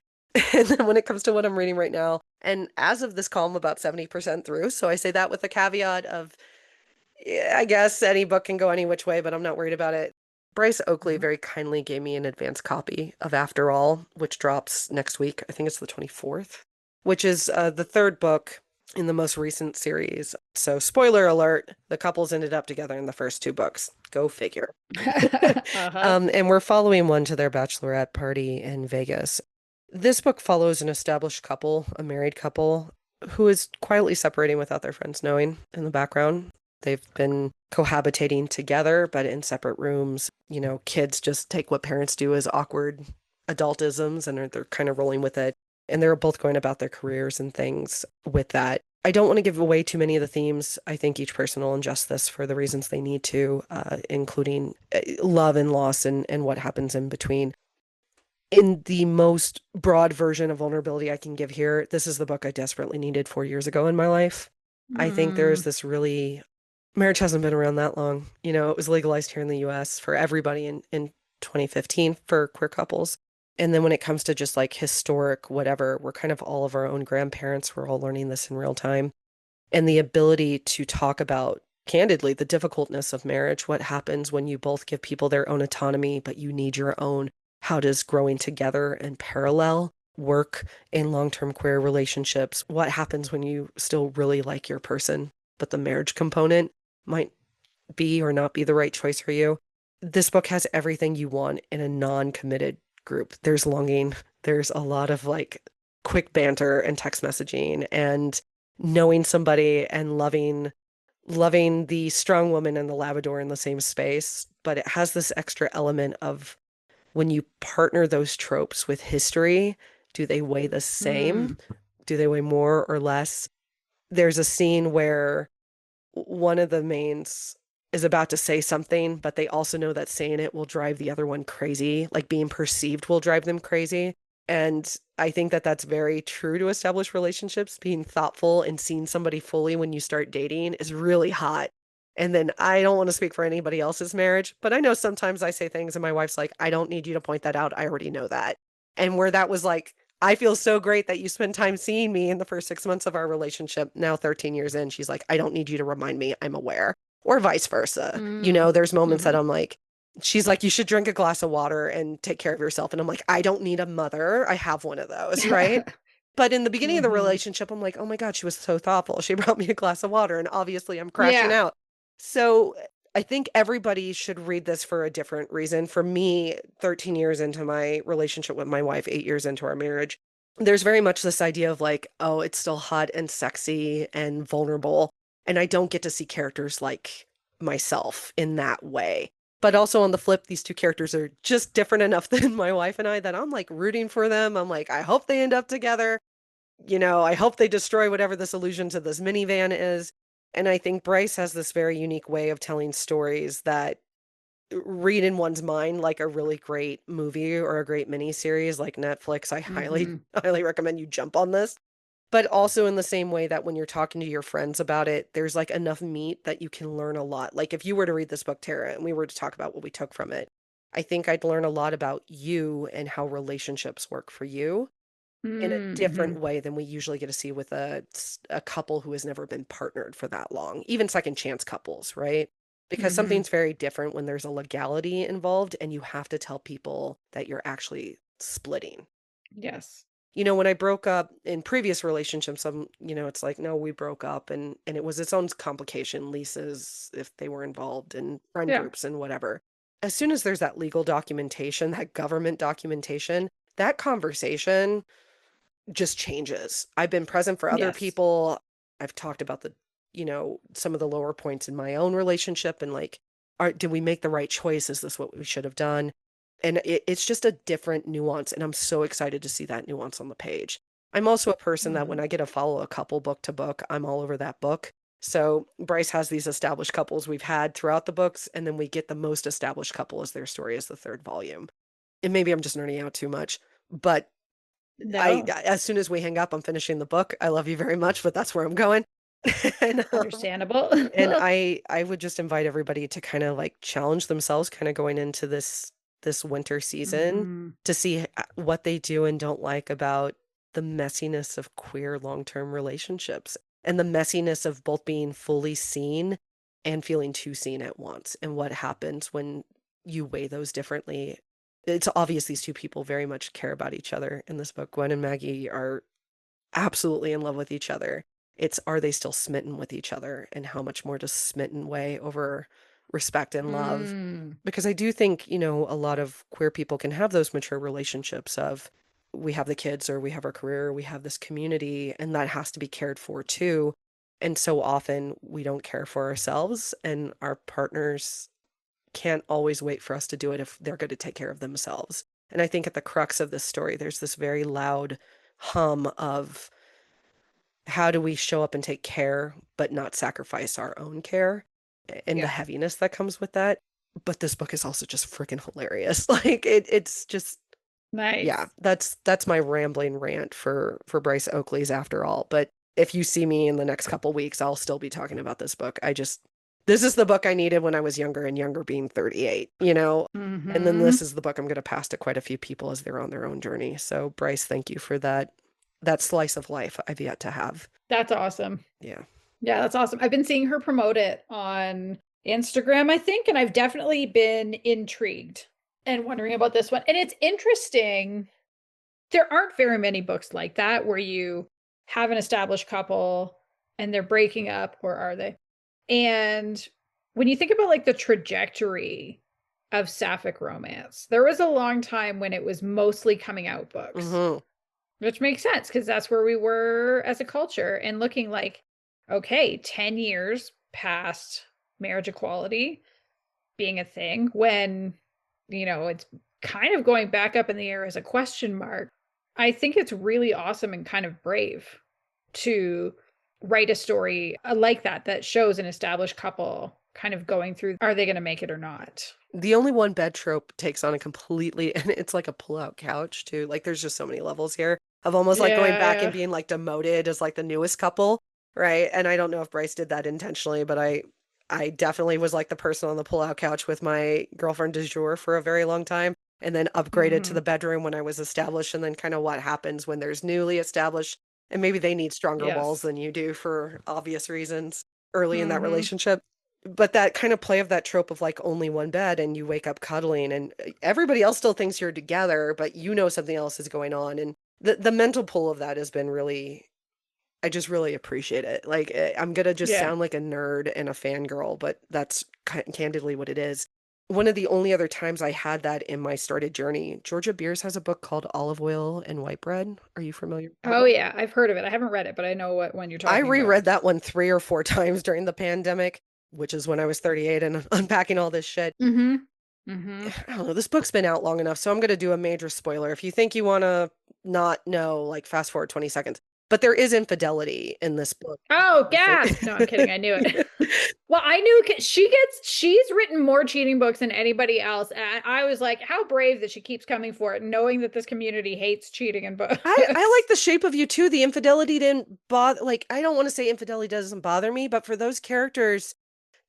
And then when it comes to what I'm reading right now, and as of this call, I'm about 70% through. So I say that with the caveat of, yeah, I guess any book can go any which way, but I'm not worried about it. Bryce Oakley Mhm. very kindly gave me an advance copy of After All, which drops next week. I think it's the 24th, which is the third book in the most recent series. So, spoiler alert, the couples ended up together in the first two books. Go figure. Uh-huh. And we're following one to their bachelorette party in Vegas. This book follows an established couple, a married couple, who is quietly separating without their friends knowing in the background. They've been cohabitating together, but in separate rooms. Kids just take what parents do as awkward adultisms and they're kind of rolling with it. And they're both going about their careers and things with that. I don't want to give away too many of the themes. I think each person will ingest this for the reasons they need to, including love and loss and what happens in between. In the most broad version of vulnerability I can give here, this is the book I desperately needed 4 years ago in my life. I think there's Mm. this really, marriage hasn't been around that long. It was legalized here in the US for everybody in 2015 for queer couples. And then when it comes to just like historic whatever, we're kind of all of our own grandparents. We're all learning this in real time. And the ability to talk about candidly the difficultness of marriage, what happens when you both give people their own autonomy, but you need your own. How does growing together and parallel work in long-term queer relationships? What happens when you still really like your person, but the marriage component might be or not be the right choice for you? This book has everything you want in a non-committed group. There's longing, there's a lot of like quick banter and text messaging and knowing somebody and loving the strong woman and the Labrador in the same space, but it has this extra element of when you partner those tropes with history, do they weigh the same? Mm. Do they weigh more or less? There's a scene where one of the mains is about to say something, but they also know that saying it will drive the other one crazy, like being perceived will drive them crazy. And I think that that's very true to established relationships. Being thoughtful and seeing somebody fully when you start dating is really hot. And then I don't want to speak for anybody else's marriage, but I know sometimes I say things and my wife's like, I don't need you to point that out. I already know that. And where that was like, I feel so great that you spend time seeing me in the first 6 months of our relationship. Now, 13 years in, she's like, I don't need you to remind me I'm aware, or vice versa. Mm. There's moments that Mm-hmm. I'm like, she's like, you should drink a glass of water and take care of yourself. And I'm like, I don't need a mother. I have one of those, right? But in the beginning of the Mm-hmm. relationship, I'm like, oh my God, she was so thoughtful. She brought me a glass of water, and obviously I'm crashing Yeah. out. So I think everybody should read this for a different reason. For me, 13 years into my relationship with my wife, 8 years into our marriage, there's very much this idea of like, oh, it's still hot and sexy and vulnerable. And I don't get to see characters like myself in that way. But also on the flip, these two characters are just different enough than my wife and I that I'm like rooting for them. I'm like, I hope they end up together. I hope they destroy whatever this allusion to this minivan is. And I think Bryce has this very unique way of telling stories that read in one's mind like a really great movie or a great miniseries like Netflix, I highly, Mhm. highly recommend you jump on this. But also in the same way that when you're talking to your friends about it, there's like enough meat that you can learn a lot. Like if you were to read this book, Tara, and we were to talk about what we took from it, I think I'd learn a lot about you and how relationships work for you in a different Mhm. way than we usually get to see with a couple who has never been partnered for that long, even second chance couples, right? Because Mhm. something's very different when there's a legality involved and you have to tell people that you're actually splitting. Yes. When I broke up in previous relationships, it's like, no, we broke up and it was its own complication, leases, if they were involved in friend Yeah. groups and whatever. As soon as there's that legal documentation, that government documentation, that conversation just changes. I've been present for other Yes. people. I've talked about some of the lower points in my own relationship and like, did we make the right choice? Is this what we should have done? And it's just a different nuance. And I'm so excited to see that nuance on the page. I'm also a person that when Mhm. I get to follow a couple book to book, I'm all over that book. So Bryce has these established couples we've had throughout the books, and then we get the most established couple as their story as the third volume. And maybe I'm just nerding out too much, but No. as soon as we hang up, I'm finishing the book. I love you very much, but that's where I'm going. and Understandable. and I would just invite everybody to kind of like challenge themselves, kind of going into this winter season Mhm. to see what they do and don't like about the messiness of queer long-term relationships and the messiness of both being fully seen and feeling too seen at once, and what happens when you weigh those differently. It's obvious these two people very much care about each other in this book. Gwen and Maggie are absolutely in love with each other. It's, are they still smitten with each other, and how much more does smitten weigh over respect and love? Mm. Because I do think, a lot of queer people can have those mature relationships of, we have the kids or we have our career, or we have this community, and that has to be cared for too. And so often we don't care for ourselves, and our partners can't always wait for us to do it if they're going to take care of themselves. And I think at the crux of this story, there's this very loud hum of, how do we show up and take care, but not sacrifice our own care, and the Yeah. heaviness that comes with that. But this book is also just freaking hilarious. Like it's just, yeah, Nice. that's my rambling rant for Bryce Oakley's After All. But if you see me in the next couple weeks, I'll still be talking about this book. This is the book I needed when I was younger, and younger being 38. And then this Mhm. is the book I'm going to pass to quite a few people as they're on their own journey. So Bryce, thank you for that slice of life I've yet to have. That's awesome. Yeah. Yeah, that's awesome. I've been seeing her promote it on Instagram, I think, and I've definitely been intrigued and wondering about this one. And it's interesting. There aren't very many books like that where you have an established couple and they're breaking up, or are they? And when you think about like the trajectory of sapphic romance, there was a long time when it was mostly coming out books, Hmm. which makes sense because that's where we were as a culture, and looking like, okay, 10 years past marriage equality being a thing, when, it's kind of going back up in the air as a question mark. I think it's really awesome and kind of brave to write a story like that, that shows an established couple kind of going through, are they going to make it or not? The only one bed trope takes on a completely, and it's like a pull-out couch too. Like there's just so many levels here of almost like going Yeah, back and yeah. being like demoted as like the newest couple, right? And I don't know if Bryce did that intentionally, but I definitely was like the person on the pull-out couch with my girlfriend du jour for a very long time, and then upgraded to Hmm. the bedroom when I was established, and then kind of what happens when there's newly established, and maybe they need stronger walls Yes. than you do for obvious reasons early in that Hmm. relationship. But that kind of play of that trope of like only one bed and you wake up cuddling, and everybody else still thinks you're together, but something else is going on. And the mental pull of that has been really, I just really appreciate it. Like I'm gonna just Yeah. sound like a nerd and a fangirl, but that's candidly what it is. One of the only other times I had that in my started journey, Georgia Beers has a book called Olive Oil and White Bread. Are you familiar with that Oh one? yeah, I've heard of it. I haven't read it, but I know what one you're I talking about. reread that one 3 or 4 times during the pandemic, which is when I was 38 and unpacking all this shit. Hmm. Hmm. I don't know. This book's been out long enough, so I'm going to do a major spoiler. If you think you want to not know, like fast forward 20 seconds. But there is infidelity in this book. Oh, gasp! No, I'm kidding. I knew it. Well, I knew she's written more cheating books than anybody else. And I was like, how brave that she keeps coming for it, knowing that this community hates cheating in books. I like The Shape of You too. The infidelity didn't bother, like, I don't want to say infidelity doesn't bother me, but for those characters,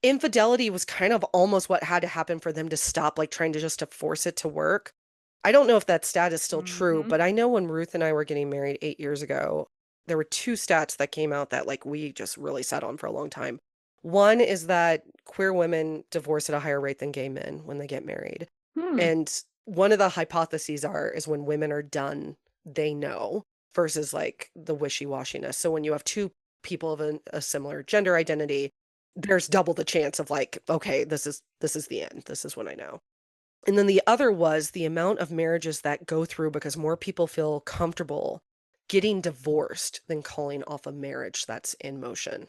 infidelity was kind of almost what had to happen for them to stop, like, trying to just to force it to work. I don't know if that stat is still true, but I know when Ruth and I were getting married 8 years ago, there were two stats that came out that, like, we just really sat on for a long time. One is that queer women divorce at a higher rate than gay men when they get married. And one of the hypotheses is when women are done, they know, versus like the wishy-washiness. So when you have two people of a similar gender identity, there's double the chance of like, okay, this is the end. This is when I know. And then the other was the amount of marriages that go through because more people feel comfortable getting divorced than calling off a marriage that's in motion,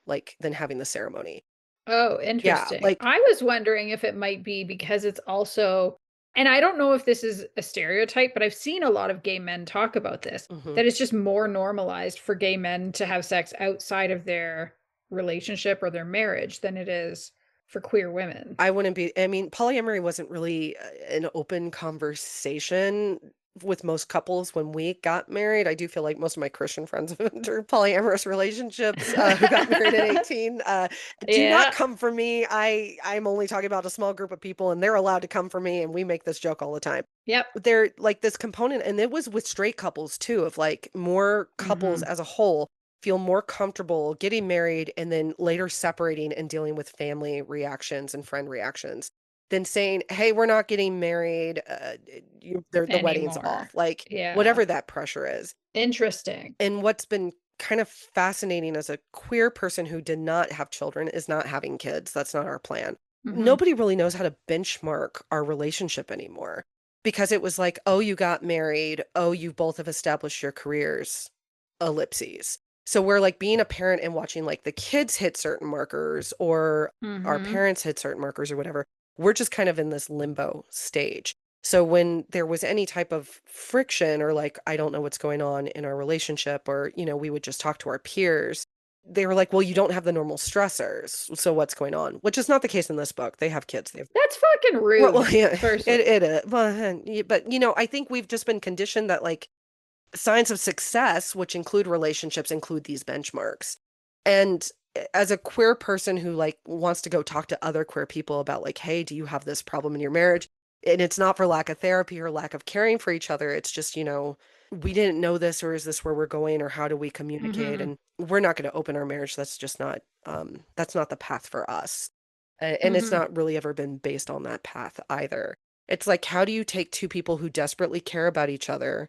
like than having the ceremony. Oh, Yeah, interesting. like, I was wondering if it might be because it's also, and I don't know if this is a stereotype, but I've seen a lot of gay men talk about this, that it's just more normalized for gay men to have sex outside of their relationship or their marriage than it is for queer women. I wouldn't be, I mean, polyamory wasn't really an open conversation with most couples when we got married. I do feel like most of my Christian friends have entered polyamorous relationships who got married at 18. Do not Yeah. come for me. I'm only talking about a small group of people and they're allowed to come for me, and we make this joke all the time. Yep. They're like this component, and it was with straight couples too, of like more couples as a whole feel more comfortable getting married and then later separating and dealing with family reactions and friend reactions than saying, hey, we're not getting married, the wedding's Anymore. off, like Yeah. whatever that pressure is. Interesting. And what's been kind of fascinating as a queer person who did not have children is not having kids. That's not our plan. Nobody really knows how to benchmark our relationship anymore, because it was like, oh, you got married, oh, you both have established your careers, ellipses. So we're like being a parent and watching like the kids hit certain markers or our parents hit certain markers or whatever. We're just kind of in this limbo stage. So when there was any type of friction or like, I don't know what's going on in our relationship, or, we would just talk to our peers, they were like, well, you don't have the normal stressors. So what's going on? Which is not the case in this book. They have kids. They have, That's fucking rude. well, yeah, First, it is. But, I think we've just been conditioned that like signs of success, which include relationships, include these benchmarks. And as a queer person who like wants to go talk to other queer people about like, hey, do you have this problem in your marriage? And it's not for lack of therapy or lack of caring for each other. It's just, we didn't know this, or is this where we're going, or how do we communicate? And we're not going to open our marriage. That's just not, that's not the path for us. And it's not really ever been based on that path either. It's like, how do you take two people who desperately care about each other,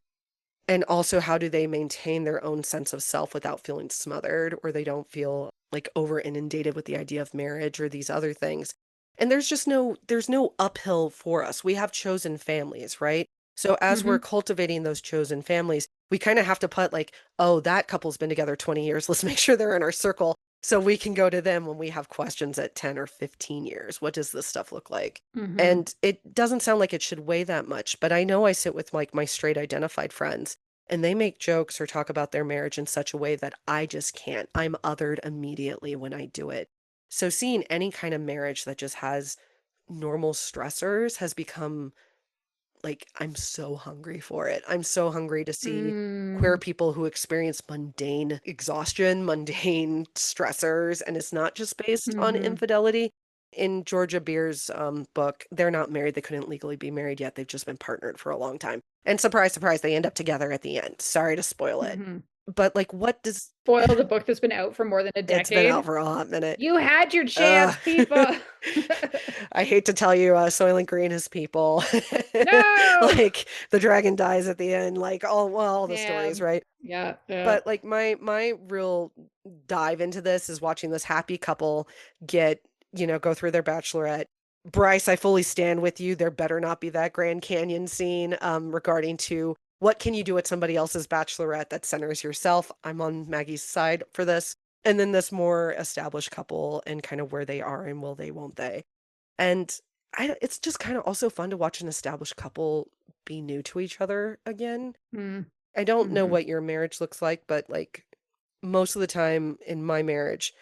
and also how do they maintain their own sense of self without feeling smothered, or they don't feel like over inundated with the idea of marriage or these other things? And there's no uphill for us. We have chosen families, right? So as we're cultivating those chosen families, we kind of have to put like, oh, that couple's been together 20 years. Let's make sure they're in our circle so we can go to them when we have questions at 10 or 15 years. What does this stuff look like? And it doesn't sound like it should weigh that much, but I know I sit with like my straight identified friends, and they make jokes or talk about their marriage in such a way that I just can't. I'm othered immediately when I do it. So seeing any kind of marriage that just has normal stressors has become like, I'm so hungry for it. I'm so hungry to see queer people who experience mundane exhaustion, mundane stressors, and it's not just based on infidelity. In Georgia Beer's book, they're not married. They couldn't legally be married yet. They've just been partnered for a long time. And surprise, surprise, they end up together at the end. Sorry to spoil it. But like, what does spoil the book that's been out for more than a it's been out decade. for a hot minute. You had your chance, people. I hate to tell you, Soylent Green is people. No. Like the dragon dies at the end, like all the stories, Man. right? Yeah. But like my real dive into this is watching this happy couple get, go through their bachelorette. Bryce, I fully stand with you. There better not be that Grand Canyon scene regarding to what can you do at somebody else's bachelorette that centers yourself. I'm on Maggie's side for this. And then this more established couple and kind of where they are and will they, won't they. And it's just kind of also fun to watch an established couple be new to each other again. I don't know Mm-hmm. what your marriage looks like, but like most of the time in my marriage,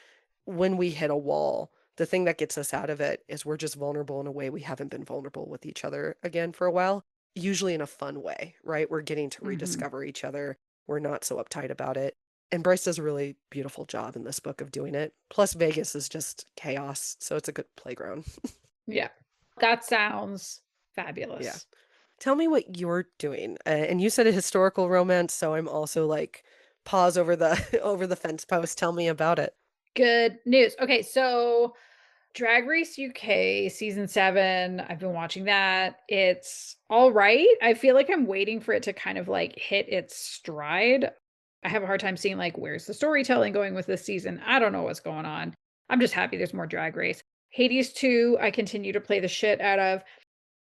when we hit a wall, the thing that gets us out of it is we're just vulnerable in a way we haven't been vulnerable with each other again for a while, usually in a fun way, right? We're getting to Mm-hmm. rediscover each other. We're not so uptight about it. And Bryce does a really beautiful job in this book of doing it. Plus, Vegas is just chaos, so it's a good playground. Yeah. That sounds Yeah. fabulous. Tell me what you're doing. And you said a historical romance, so I'm also like, pause over the over the fence post. Tell me about it. Good news. Okay, so Drag Race UK season 7, I've been watching that. It's all right. I feel like I'm waiting for it to kind of like hit its stride. I have a hard time seeing like where's the storytelling going with this season. I don't know what's going on. I'm just happy there's more Drag Race. Hades 2, I continue to play the shit out of.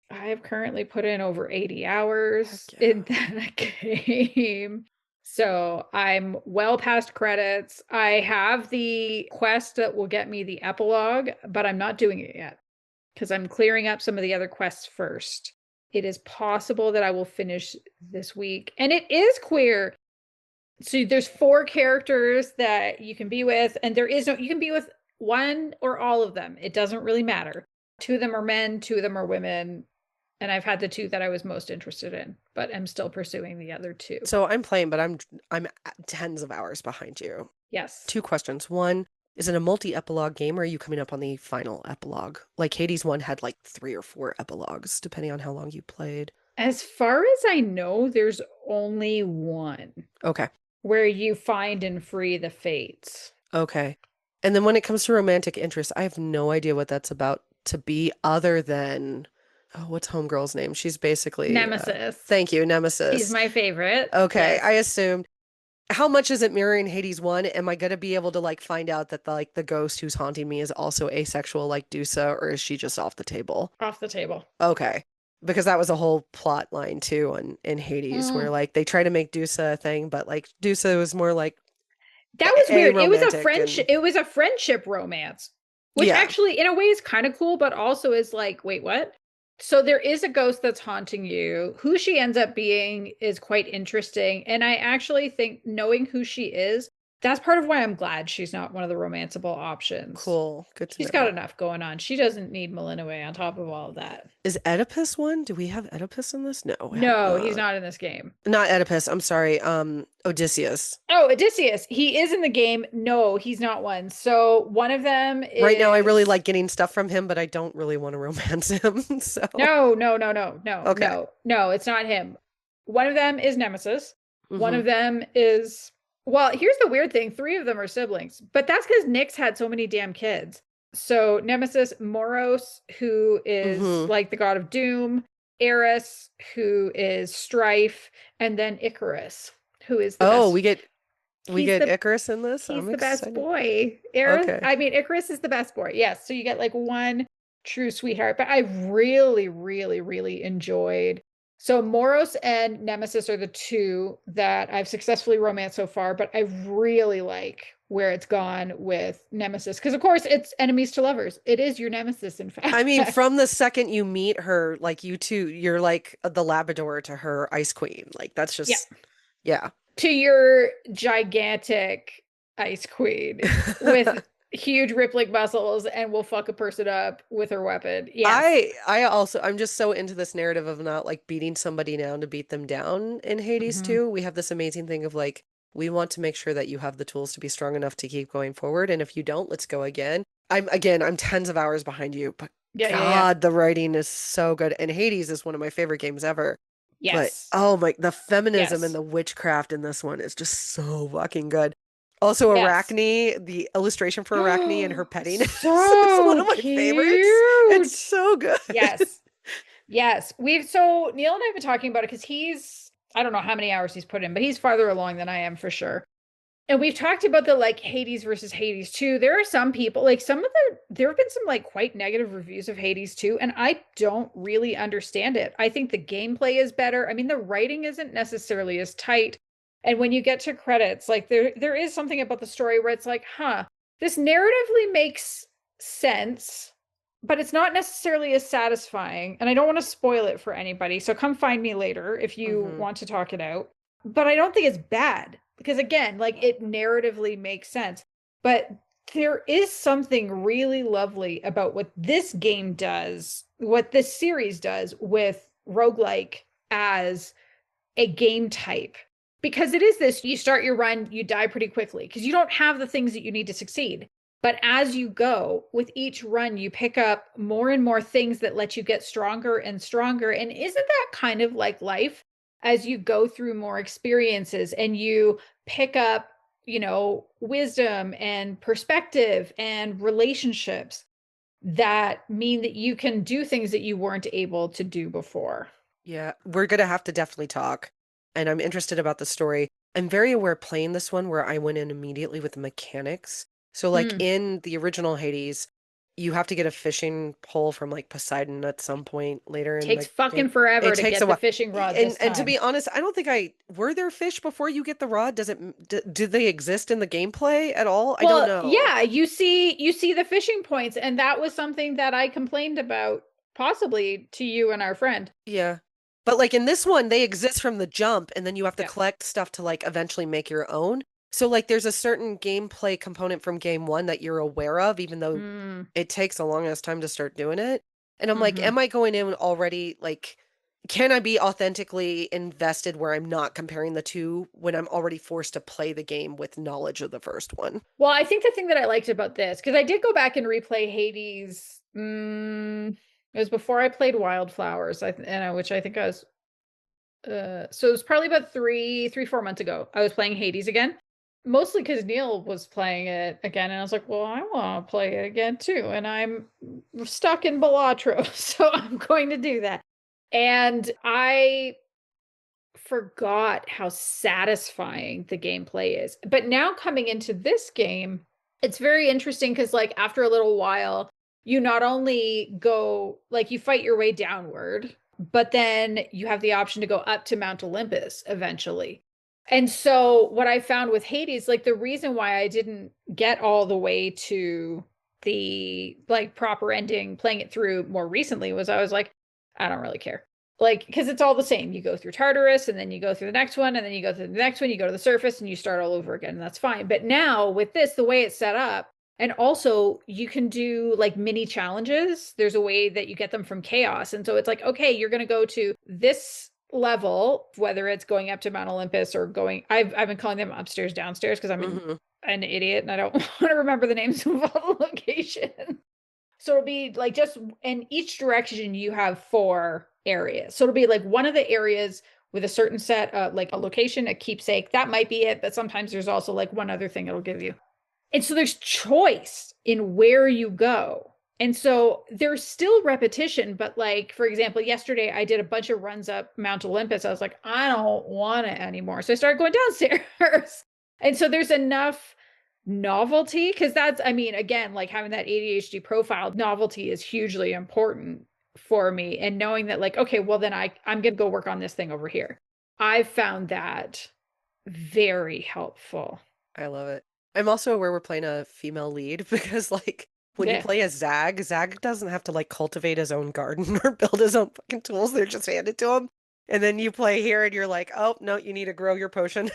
I have currently put in over 80 Heck hours yeah. in that game. So I'm well past credits. I have the quest that will get me the epilogue, but I'm not doing it yet because I'm clearing up some of the other quests first. It is possible that I will finish this week. And it is queer. So there's 4 characters that you can be with, and there is no, you can be with one or all of them. It doesn't really matter. 2 of them are men, 2 of them are women. And I've had the 2 that I was most interested in, but I'm still pursuing the other 2. So I'm playing, but I'm tens of hours behind you. Yes. 2 questions. One, is it a multi-epilogue game or are you coming up on the final epilogue? Like Hades 1 had like 3 or 4 epilogues, depending on how long you played. As far as I know, there's only one Okay. where you find and free the fates. Okay. And then when it comes to romantic interest, I have no idea what that's about to be other than, oh, what's Homegirl's name? She's basically, Nemesis. thank you, She's Nemesis. my favorite. Okay, Yes. I assumed. How much is it mirroring Hades 1? Am I gonna be able to like find out that the ghost who's haunting me is also asexual like Dusa, or is she just off the table? Off the table. Okay. Because that was a whole plot line too in Hades where Mm. like they try to make Dusa a thing, but like Dusa was more like That was a weird. It was a romantic friendship. and It was a friendship romance, which yeah, actually, in a way, is kind of cool, but also is like, wait, what? So there is a ghost that's haunting you. Who she ends up being is quite interesting. And I actually think knowing who she is, that's part of why I'm glad she's not one of the romanceable options. cool. Good to She's got know. enough going on. She doesn't need Malinaway on top of all of that. Is Oedipus one? Do we have Oedipus in this? No, we have No, he's not. not in this game. Not Oedipus, I'm sorry. Odysseus. Oh, Odysseus. He is in the game. No, he's not one. So one of them Right now I really is like getting stuff from him, but I don't really want to romance him. So, no, no, no, no, no, okay. no, no, it's not him. One of them is Nemesis. One Hmm. of them is, well, here's the weird thing, 3 of them are siblings, but that's because Nyx had so many damn kids. So Nemesis, Moros, who is Hmm. like the god of doom, Eris, who is strife, and then Icarus, who is the Oh, best. we He's get the Icarus in this. he's I'm the best excited. boy. Eris, Okay. I mean, Icarus is the best boy. Yes. So you get like one true sweetheart. But I really, really, really enjoyed. So Moros and Nemesis are the 2 that I've successfully romanced so far, but I really like where it's gone with Nemesis. Because of course it's enemies to lovers. It is your nemesis, in I mean, fact. from the second you meet her, like you two, you're like the Labrador to her Ice Queen. Like that's Yeah. just, yeah. To your gigantic ice queen with huge rippling muscles and will fuck a person up with her weapon. Yes. I also I'm just so into this narrative of not like beating somebody down to beat them down in Hades Mhm. too. We have this amazing thing of like we want to make sure that you have the tools to be strong enough to keep going forward, and if you don't, let's go again. I'm tens of hours behind you, but Yeah, yeah, yeah. God, the writing is so good. And Hades is one of my favorite games ever. But Yes. oh my, the feminism and Yes. the witchcraft in this one is just so fucking good. Also, Yes. Arachne, the illustration for Arachne and her pettiness is one So of my favorites. It's cute. so good. Yes. Yes. So Neil and I have been talking about it because I don't know how many hours he's put in, but he's farther along than I am for sure. And we've talked about the like Hades versus Hades 2. There are some people, like there have been some like quite negative reviews of Hades 2, and I don't really understand it. I think the gameplay is better. I mean, the writing isn't necessarily as tight. And when you get to credits, like there is something about the story where it's like, huh, this narratively makes sense, but it's not necessarily as satisfying. And I don't want to spoil it for anybody. So come find me later if you Hmm. want to talk it out. but I don't think it's bad because again, like it narratively makes sense. But there is something really lovely about what this game does, what this series does with roguelike as a game type. Because it is this, you start your run, you die pretty quickly because you don't have the things that you need to succeed. But as you go, with each run, you pick up more and more things that let you get stronger and stronger. And isn't that kind of like life? As you go through more experiences and you pick up, wisdom and perspective and relationships that mean that you can do things that you weren't able to do before. Yeah, we're gonna have to definitely talk. And I'm interested about the story. I'm very aware playing this one where I went in immediately with the mechanics. So like Mm. in the original Hades, you have to get a fishing pole from like Poseidon at some point later in Takes the game. fucking forever It to takes get a the while. fishing rod this And to time. be honest, I don't think were there fish before you get the rod? Do they exist in the gameplay at all? I don't Well, know. yeah, you see the fishing points, and that was something that I complained about possibly to you and our friend. Yeah. But like in this one, they exist from the jump, and then you have to Yeah. collect stuff to like eventually make your own. So like there's a certain gameplay component from game one that you're aware of, even though Mm, it takes a long ass time to start doing it. And I'm like, hmm am I going in already like can I be authentically invested where I'm not comparing the two when I'm already forced to play the game with knowledge of the first one? Well, I think the thing that I liked about this, because I did go back and replay Hades. It was before I played Wildflowers, which I think I was. So it was probably about 4 months ago. I was playing Hades again, mostly because Neil was playing it again, and I was like, "Well, I want to play it again too," and I'm stuck in Balatro, so I'm going to do that. And I forgot how satisfying the gameplay is. But now coming into this game, it's very interesting because, like, after a little while, you not only go, like, you fight your way downward, but then you have the option to go up to Mount Olympus eventually. And so, what I found with Hades, like, the reason why I didn't get all the way to the like proper ending playing it through more recently was I was like, I don't really care, like, because it's all the same. You go through Tartarus and then you go through the next one and then you go through the next one, you go to the surface and you start all over again, and that's fine. But now with this, the way it's set up, and also you can do like mini challenges. There's a way that you get them from chaos. And so it's like, okay, you're going to go to this level, whether it's going up to Mount Olympus or going, I've been calling them upstairs, downstairs because I'm Hmm. an idiot and I don't want to remember the names of all the locations. So it'll be like just in each direction, you have 4 areas. So it'll be like one of the areas with a certain set, like a location, a keepsake. That might be it. But sometimes there's also like one other thing it'll give you. And so there's choice in where you go. And so there's still repetition, but like, for example, yesterday I did a bunch of runs up Mount Olympus. I was like, I don't want it anymore. So I started going downstairs. And so there's enough novelty because that's, I mean, again, like having that ADHD profile, novelty is hugely important for me. And knowing that, like, okay, well, then I'm going to go work on this thing over here. I've found that very helpful. I love it. I'm also aware we're playing a female lead because, like, when you Yeah. play as Zag doesn't have to, like, cultivate his own garden or build his own fucking tools. They're just handed to him. And then you play here and you're like, oh, no, you need to grow your potion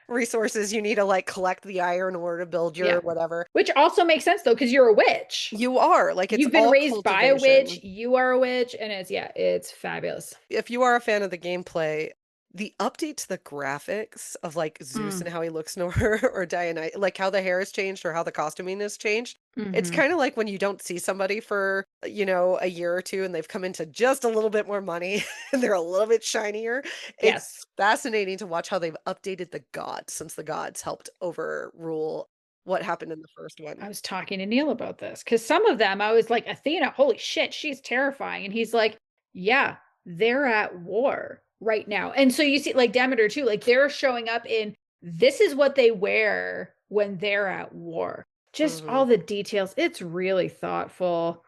resources. You need to, like, collect the iron ore to build your Yeah. whatever. Which also makes sense though, because you're a witch. You are. Like, it's You've been all raised by a witch, cultivation. you are a witch, and it's fabulous. If you are a fan of the gameplay, the update to the graphics of like Zeus Mm. and how he looks in or Dionysus, like how the hair has changed or how the costuming has changed. It's Hmm. kind of like when you don't see somebody for, a year or two and they've come into just a little bit more money and they're a little bit shinier. It's Yes. fascinating to watch how they've updated the gods since the gods helped overrule what happened in the first one. I was talking to Neil about this because some of them I was like, Athena, holy shit, she's terrifying. And he's like, yeah, they're at war right now. And so you see, like Demeter too, like they're showing up in this is what they wear when they're at war. Just Hmm. all the details. It's really thoughtful.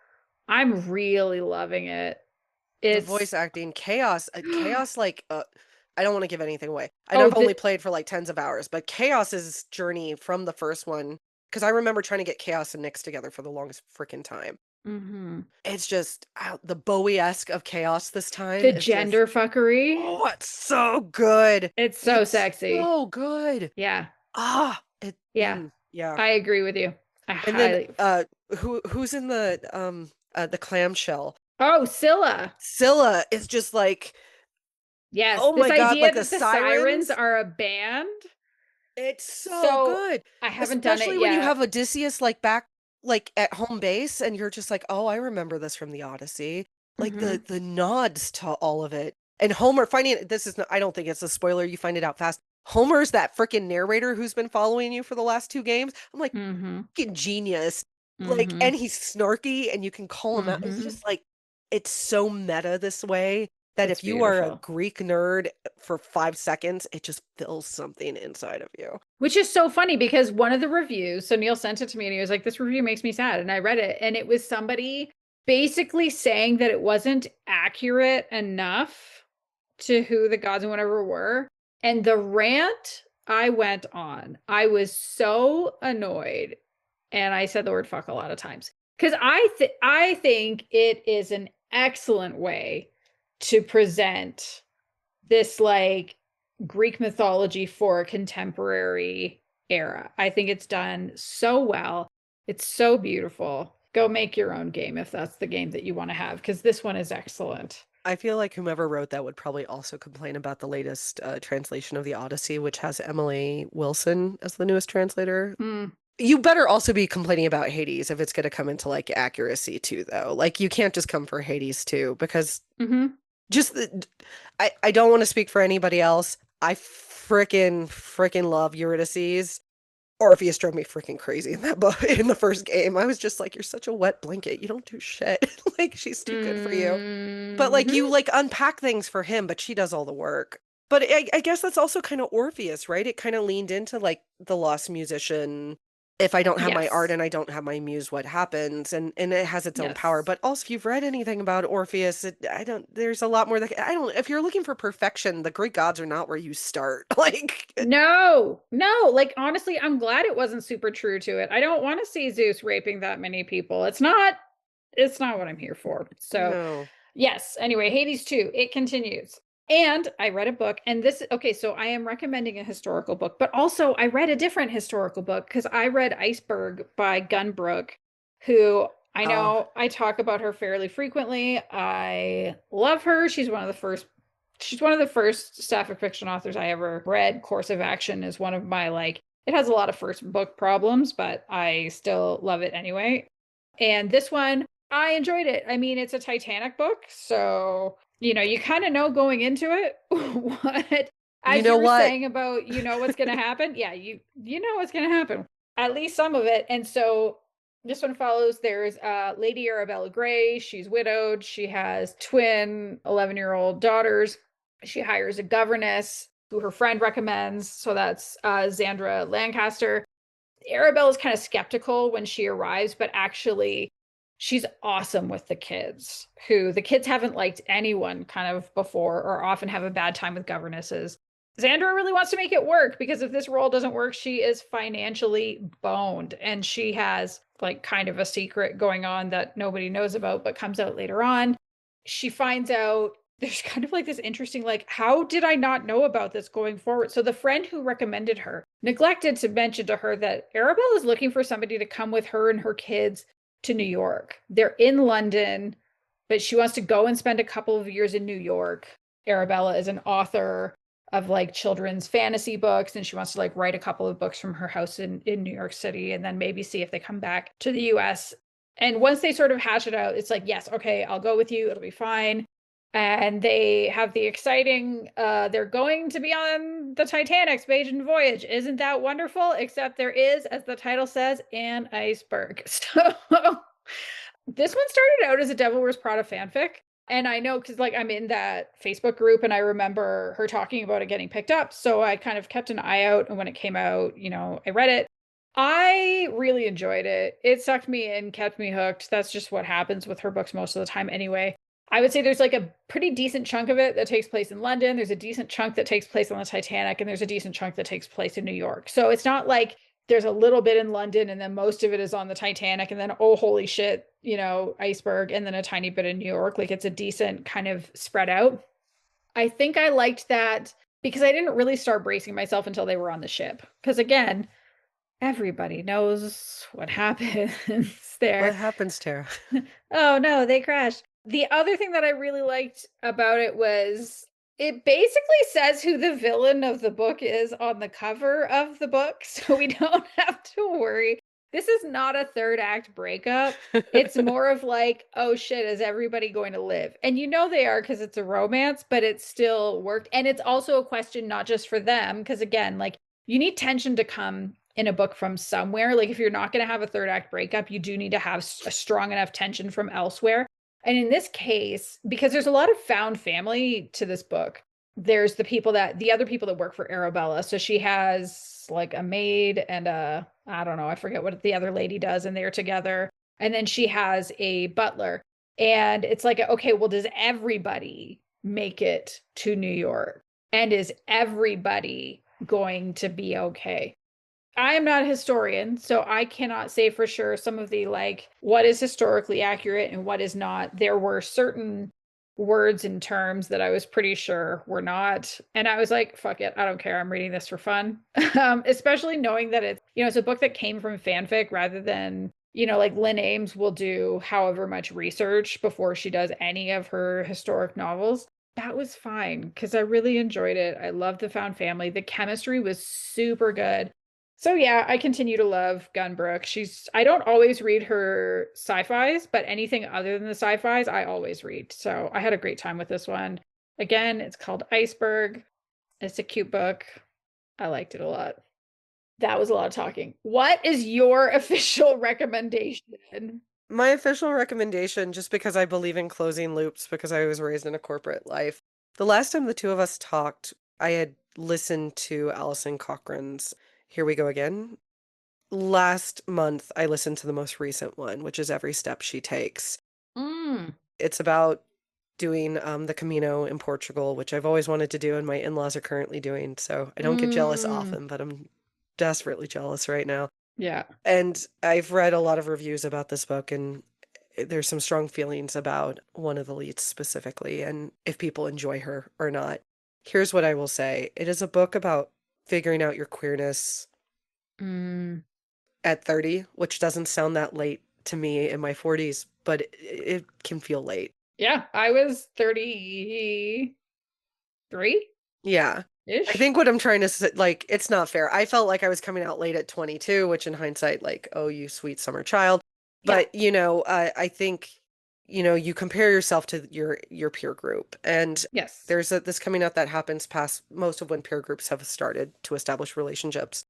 I'm really loving it. The It's, voice acting, chaos, like, I don't want to give anything away. And oh, I've only played for like tens of hours, but Chaos's journey from the first one, because I remember trying to get Chaos and Nyx together for the longest freaking time. It's just the Bowie-esque of chaos this time The is just, gender fuckery. oh, it's so good. It's so It's sexy. so good. Yeah. Yeah. Yeah. I agree with you. I And then highly. who's in the clamshell? Oh, Scylla. Scylla is just like, Yes. oh This my God, idea like the that the sirens sirens. are a band. It's so So good. I haven't done it Especially when you yet. have Odysseus like back like at home base and you're just like, "Oh, I remember this from the Odyssey." Like Hmm. the nods to all of it. And Homer finding this is I don't think it's a spoiler, you find it out fast. Homer's that freaking narrator who's been following you for the last two games. I'm like, Hmm. fucking genius. Like, Hmm. and he's snarky and you can call him out. It's Hmm. just like it's so meta this way that It's if you are a beautiful. Greek nerd for 5 seconds, it just fills something inside of you. Which is so funny because one of the reviews, so Neil sent it to me and he was like, this review makes me sad. And I read it and it was somebody basically saying that it wasn't accurate enough to who the gods and whatever were. And the rant I went on, I was so annoyed. And I said the word fuck a lot of times. Because I think it is an excellent way to present this like Greek mythology for a contemporary era. I think it's done so well. It's so beautiful. Go make your own game if that's the game that you want to have, because this one is excellent. I feel like whomever wrote that would probably also complain about the latest translation of the Odyssey, which has Emily Wilson as the newest translator. Mm. You better also be complaining about Hades if it's going to come into like accuracy too, though. Like you can't just come for Hades too, because Mm-hmm. just I don't want to speak for anybody else. I freaking love Eurydice. Orpheus drove me freaking crazy in that book in the first game. I was just like, you're such a wet blanket. You don't do shit. Like she's too good for you. But like you Mm-hmm. like unpack things for him, but she does all the work. But I guess that's also kind of Orpheus, right? It kind of leaned into like the lost musician. If I don't have my art Yes. and I don't have my muse, what happens? And it has its own power. Yes. But also, if you've read anything about Orpheus, I don't. There's a lot more that I don't. If you're looking for perfection, the Greek gods are not where you start. Like No, no, like honestly, I'm glad it wasn't super true to it. I don't want to see Zeus raping that many people. It's not what I'm here for. So, no. yes, anyway, Hades 2, it continues. And I read a book, and this, okay, so I am recommending a historical book, but also I read a different historical book because I read Iceberg by Gunbrook, who I Oh, know I talk about her fairly frequently. I love her. She's one of the first sapphic fiction authors I ever read. Course of Action is one of my like, it has a lot of first book problems, but I still love it anyway. And this one, I enjoyed it. I mean, it's a Titanic book, so you kind of know going into it what, you as know you were what? saying about what's going to happen. Yeah, you know what's going to happen. At least some of it. And so this one follows there's Lady Arabella Gray. She's widowed. She has twin 11-year-old daughters. She hires a governess who her friend recommends. So that's Xandra Lancaster. Arabella's kind of skeptical when she arrives, but actually she's awesome with the kids, who the kids haven't liked anyone kind of before or often have a bad time with governesses. Xandra really wants to make it work because if this role doesn't work, she is financially boned and she has like kind of a secret going on that nobody knows about but comes out later on. She finds out there's kind of like this interesting, like, how did I not know about this going forward? So the friend who recommended her neglected to mention to her that Arabelle is looking for somebody to come with her and her kids to New York. They're in London, but she wants to go and spend a couple of years in New York. Arabella is an author of like children's fantasy books, and she wants to like write a couple of books from her house in New York City and then maybe see if they come back to the US. And once they sort of hash it out, it's like, yes, okay, I'll go with you. It'll be fine. And they have the exciting they're going to be on the Titanic's maiden voyage. Isn't that wonderful? Except there is, as the title says, an iceberg. So this one started out as a Devil Wears Prada fanfic. And I know because like I'm in that Facebook group and I remember her talking about it getting picked up. So I kind of kept an eye out. And when it came out, I read it. I really enjoyed it. It sucked me in, kept me hooked. That's just what happens with her books most of the time anyway. I would say there's like a pretty decent chunk of it that takes place in London. There's a decent chunk that takes place on the Titanic, and there's a decent chunk that takes place in New York. So it's not like there's a little bit in London, and then most of it is on the Titanic, and then, oh, holy shit, iceberg, and then a tiny bit in New York. Like it's a decent kind of spread out. I think I liked that because I didn't really start bracing myself until they were on the ship. Because again, everybody knows what happens there. What happens, Tara? Oh no, they crashed. The other thing that I really liked about it was it basically says who the villain of the book is on the cover of the book, so we don't have to worry. This is not a third act breakup. It's more of like, oh shit, is everybody going to live? And they are because it's a romance, but it still worked. And it's also a question not just for them, because again, like you need tension to come in a book from somewhere. Like if you're not going to have a third act breakup, you do need to have a strong enough tension from elsewhere. And in this case, because there's a lot of found family to this book, there's the other people that work for Arabella. So she has like a maid and I don't know, I forget what the other lady does, and they're together. And then she has a butler. And it's like, okay, well, does everybody make it to New York? And is everybody going to be okay? I am not a historian, so I cannot say for sure some of the like what is historically accurate and what is not. There were certain words and terms that I was pretty sure were not. And I was like, fuck it, I don't care. I'm reading this for fun. Especially knowing that it's a book that came from fanfic rather than, like Lynn Ames will do however much research before she does any of her historic novels. That was fine because I really enjoyed it. I loved the found family. The chemistry was super good. So yeah, I continue to love Gunbrook. I don't always read her sci-fis, but anything other than the sci-fis, I always read. So I had a great time with this one. Again, it's called Iceberg. It's a cute book. I liked it a lot. That was a lot of talking. What is your official recommendation? My official recommendation, just because I believe in closing loops, because I was raised in a corporate life. The last time the two of us talked, I had listened to Alison Cochrun's Here We Go Again. Last month, I listened to the most recent one, which is Every Step She Takes. It's about doing the Camino in Portugal, which I've always wanted to do, and my in-laws are currently doing. So I don't get jealous often, but I'm desperately jealous right now. Yeah. And I've read a lot of reviews about this book, and there's some strong feelings about one of the leads specifically, and if people enjoy her or not. Here's what I will say. It is a book about figuring out your queerness at 30, which doesn't sound that late to me in my 40s, but it can feel late. Yeah, I was 33. Yeah. Ish. I think what I'm trying to say, like, it's not fair. I felt like I was coming out late at 22, which in hindsight, like, oh, you sweet summer child. But, I think, you compare yourself to your peer group. And Yes. there's this coming out that happens past most of when peer groups have started to establish relationships.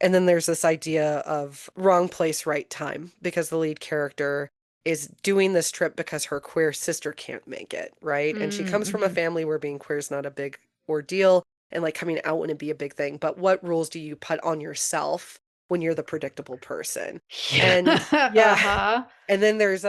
And then there's this idea of wrong place, right time, because the lead character is doing this trip because her queer sister can't make it, right? And she comes from a family where being queer is not a big ordeal, and like coming out wouldn't be a big thing. But what rules do you put on yourself when you're the predictable person? And yeah. And then there's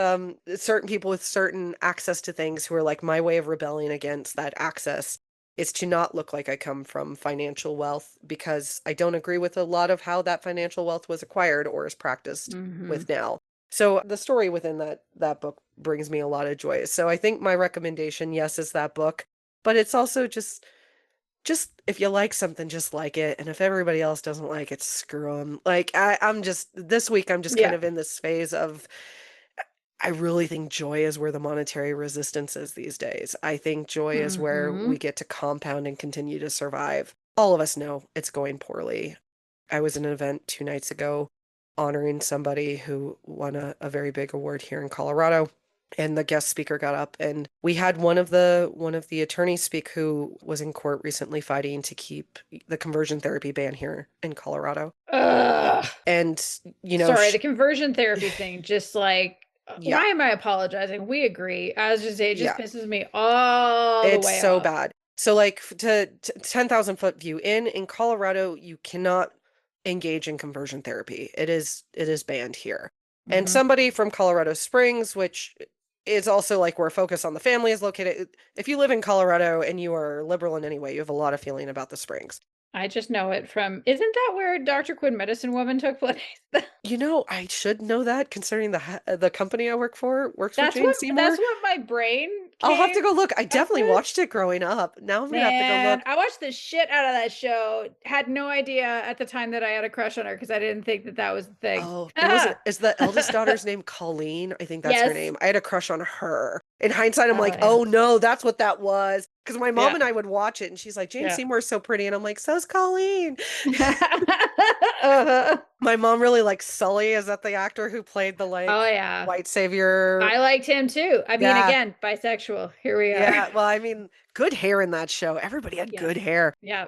certain people with certain access to things who are like, my way of rebelling against that access is to not look like I come from financial wealth, because I don't agree with a lot of how that financial wealth was acquired or is practiced with now. So the story within that book brings me a lot of joy. So I think my recommendation, yes, is that book, but it's also just if you like something, just like it. And if everybody else doesn't like it, screw them. Like I'm just, this week, I'm just kind of in this phase of, I really think joy is where the monetary resistance is these days. I think joy is where we get to compound and continue to survive. All of us know it's going poorly. I was in an event 2 nights ago honoring somebody who won a very big award here in Colorado. And the guest speaker got up, and we had one of the attorneys speak who was in court recently fighting to keep the conversion therapy ban here in Colorado. And sorry, the conversion therapy thing, just like, why am I apologizing? We agree. I was just saying, it just pisses me all the way off. It's so bad. So like to 10,000 foot view in Colorado, you cannot engage in conversion therapy. It is banned here. And somebody from Colorado Springs, which is also like where Focus on the Family is located. If you live in Colorado and you are liberal in any way, you have a lot of feeling about the Springs. I just know it from, isn't that where Dr. Quinn Medicine Woman took place? You know, I should know that considering the company I work for works with That's Jane what that's Seymour. what my brain I'll have to came go look. I up definitely with. watched it growing up. Now I'm gonna have to go Man, look. I watched the shit out of that show. Had no idea at the time that I had a crush on her because I didn't think that that was the thing. Oh, there was is the eldest daughter's name Colleen? I think that's her Yes. name. I had a crush on her. In hindsight, I'm Oh like, yeah. oh no, that's what that was. Because my mom Yeah. and I would watch it, and she's like, Jane Yeah. Seymour's so pretty, and I'm like, so's Colleen. Uh-huh. My mom really likes Sully. Is that the actor who played the Oh like yeah. white savior? I liked him too. I mean, Yeah, again, bisexual. Here we are. yeah. Well, I mean, good hair in that show. Everybody had Yes. good hair. Yeah.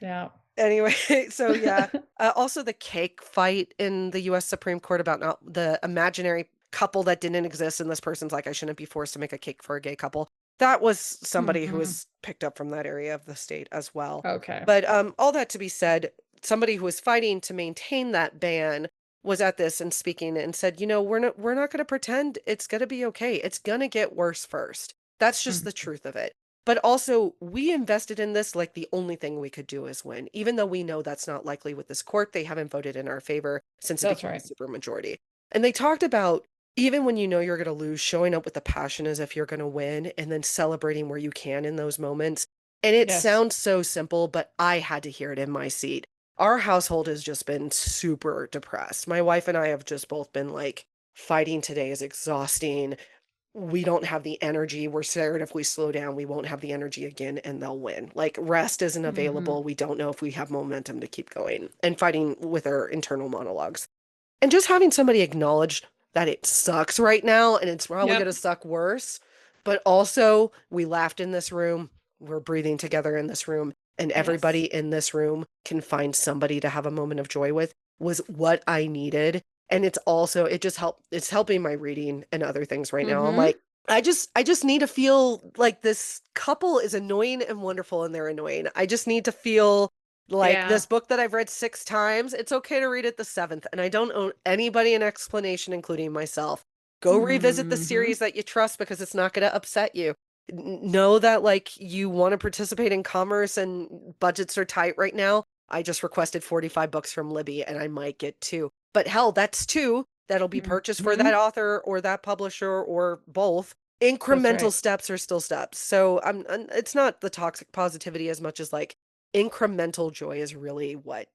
Yeah. Anyway, so yeah. Also, the cake fight in the U.S. Supreme Court about not the imaginary couple that didn't exist, and this person's like, I shouldn't be forced to make a cake for a gay couple. That was somebody who Mhm. was picked up from that area of the state as well. Okay. But all that to be said, somebody who was fighting to maintain that ban was at this and speaking and said, we're not going to pretend it's going to be okay. It's going to get worse first. That's just the Mhm. truth of it. But also, we invested in this like the only thing we could do is win, even though we know that's not likely with this court. They haven't voted in our favor since it That's became a right. supermajority. And they talked about even when you know you're going to lose, showing up with the passion as if you're going to win and then celebrating where you can in those moments. And it Yes. sounds so simple, but I had to hear it in my seat. Our household has just been super depressed. My wife and I have just both been like, fighting today is exhausting. We don't have the energy. We're scared if we slow down, we won't have the energy again and they'll win. Like rest isn't Mhm. available. We don't know if we have momentum to keep going and fighting with our internal monologues. And just having somebody acknowledge that it sucks right now and it's probably going Yep. to suck worse, but also we laughed in this room. We're breathing together in this room, and Yes. everybody in this room can find somebody to have a moment of joy with was what I needed. And it's also, it just helped, it's helping my reading and other things right now. I'm Mhm. like, I just need to feel like this couple is annoying and wonderful and they're annoying. I just need to feel like Yeah. this book that I've read 6 times, it's okay to read it the seventh. And I don't owe anybody an explanation, including myself. Go revisit the Mhm. series that you trust because it's not going to upset you. Know that like you want to participate in commerce and budgets are tight right now. I just requested 45 books from Libby and I might get two. But hell, that's two that'll be purchased for that Mhm. author or that publisher or both. That's Incremental right. steps are still steps. So it's not the toxic positivity as much as like incremental joy is really what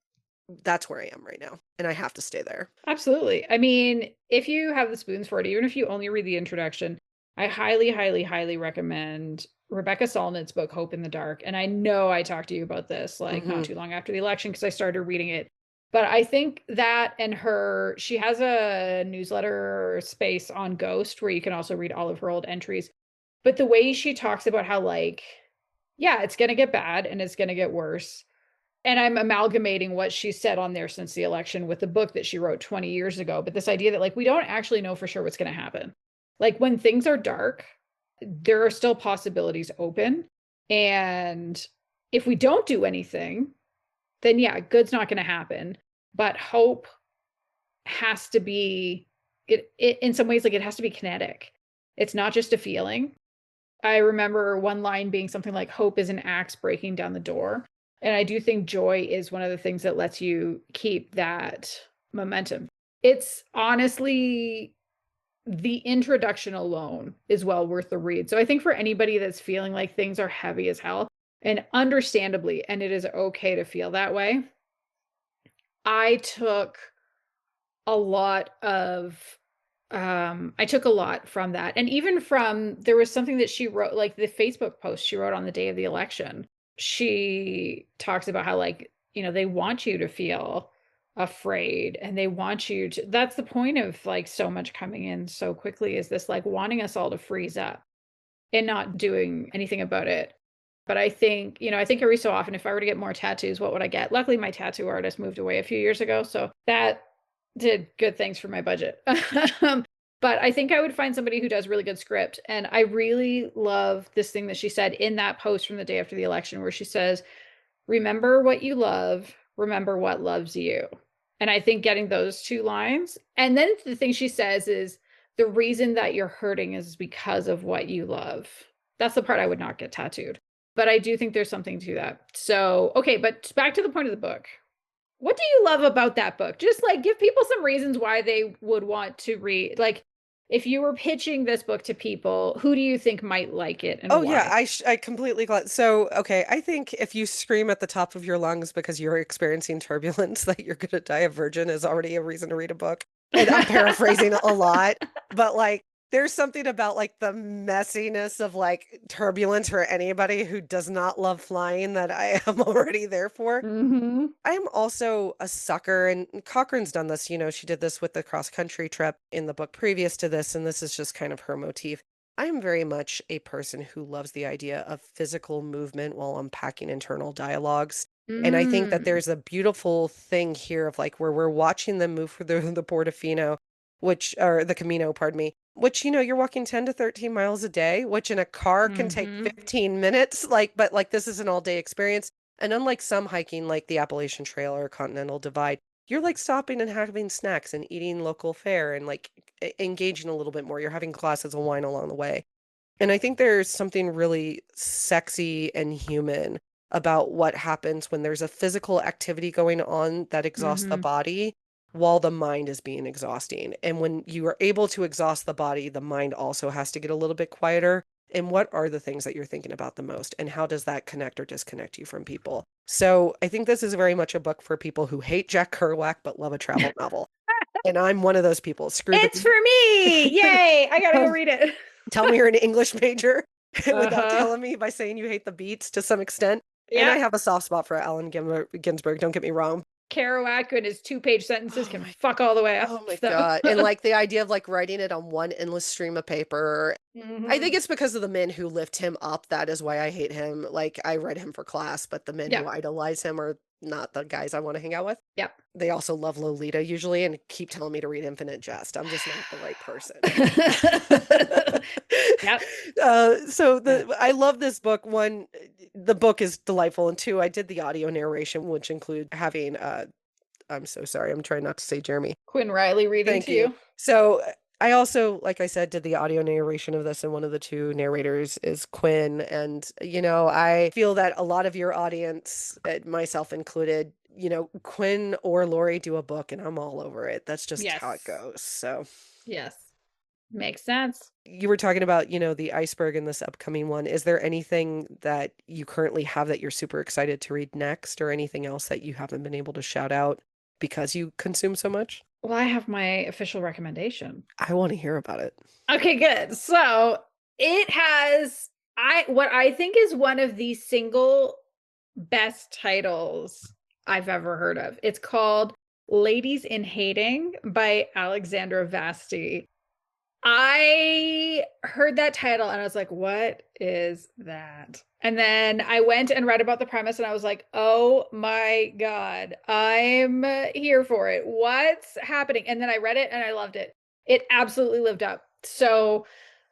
that's where I am right now. And I have to stay there. Absolutely. I mean, if you have the spoons for it, even if you only read the introduction, I highly, highly, highly recommend Rebecca Solnit's book, Hope in the Dark. And I know I talked to you about this like not Hmm. too long after the election because I started reading it. But I think that and her, she has a newsletter space on Ghost where you can also read all of her old entries. But the way she talks about how, like, yeah, it's going to get bad and it's going to get worse, and I'm amalgamating what she said on there since the election with the book that she wrote 20 years ago. But this idea that, like, we don't actually know for sure what's going to happen. Like, when things are dark, there are still possibilities open. And if we don't do anything, then yeah, good's not going to happen. But hope has to be, it in some ways, like, it has to be kinetic. It's not just a feeling. I remember one line being something like, hope is an axe breaking down the door. And I do think joy is one of the things that lets you keep that momentum. It's honestly, the introduction alone is well worth the read. So I think for anybody that's feeling like things are heavy as hell, and understandably, and it is okay to feel that way, I took a lot of I took a lot from that. And even from, there was something that she wrote, like the Facebook post she wrote on the day of the election. She talks about how, like, they want you to feel afraid and they want you to, that's the point of like so much coming in so quickly, is this like wanting us all to freeze up and not doing anything about it. But I think, I think every so often, if I were to get more tattoos, what would I get? Luckily, my tattoo artist moved away a few years ago, so that did good things for my budget. But I think I would find somebody who does really good script. And I really love this thing that she said in that post from the day after the election, where she says, remember what you love, remember what loves you. And I think getting those two lines, and then the thing she says is, the reason that you're hurting is because of what you love. That's the part I would not get tattooed. But I do think there's something to that. So, okay, but back to the point of the book. What do you love about that book? Just like give people some reasons why they would want to read. Like, if you were pitching this book to people, who do you think might like it and Oh yeah, why? I completely got so okay. I think if you scream at the top of your lungs because you're experiencing turbulence that you're gonna die a virgin is already a reason to read a book. And I'm paraphrasing a lot, but like there's something about like the messiness of like turbulence for anybody who does not love flying that I am already there for. Mm-hmm. I am also a sucker, and Cochran's done this, she did this with the cross country trip in the book previous to this, and this is just kind of her motif. I am very much a person who loves the idea of physical movement while unpacking internal dialogues. And I think that Mm. there's a beautiful thing here of like where we're watching them move through the Portofino, or the Camino, pardon me, which, you're walking 10 to 13 miles a day, which in a car can take Mm-hmm. 15 minutes, but like this is an all day experience. And unlike some hiking like the Appalachian Trail or Continental Divide, you're like stopping and having snacks and eating local fare and like engaging a little bit more. You're having glasses of wine along the way. And I think there's something really sexy and human about what happens when there's a physical activity going on that exhausts the Mm-hmm. body while the mind is being exhausting. And when you are able to exhaust the body, the mind also has to get a little bit quieter. And what are the things that you're thinking about the most? And how does that connect or disconnect you from people? So I think this is very much a book for people who hate Jack Kerouac but love a travel novel. And I'm one of those people. Screw the It's for me! Yay! I gotta go read it. tell me you're an English major without Uh-huh. telling me by saying you hate the beats to some extent. And I Yep. have a soft spot for Allen Ginsberg, don't get me wrong. Kerouac and his 2-page sentences Oh can my fuck all the way up. oh my So. God. And like the idea of like writing it on one endless stream of paper. I think Mm-hmm. it's because of the men who lift him up. That is why I hate him. Like I read him for class, but the men who Yep. idolize him are not the guys I want to hang out with. Yep. They also love Lolita usually and keep telling me to read Infinite Jest. I'm just not the right person. Yep. So Yep. I love this book. One, the book is delightful, and two, I did the audio narration, which include having I'm so sorry, I'm trying not to say Jeremy. Quinn Riley reading Thank to you. you. So I also, like I said, did the audio narration of this, and one of the two narrators is Quinn. And, I feel that a lot of your audience, myself included, Quinn or Lori do a book, and I'm all over it. That's just how it Yes. goes. So Yes. Makes sense. you were talking about, the iceberg in this upcoming one. Is there anything that you currently have that you're super excited to read next, or anything else that you haven't been able to shout out because you consume so much? Well, I have my official recommendation. I want to hear about it. Okay, good. So it has what I think is one of the single best titles I've ever heard of. It's called Ladies in Hating by Alexandra Vasti. I heard that title and I was like, what is that? And then I went and read about the premise and I was like, oh my God, I'm here for it. What's happening? And then I read it and I loved it. It absolutely lived up. So,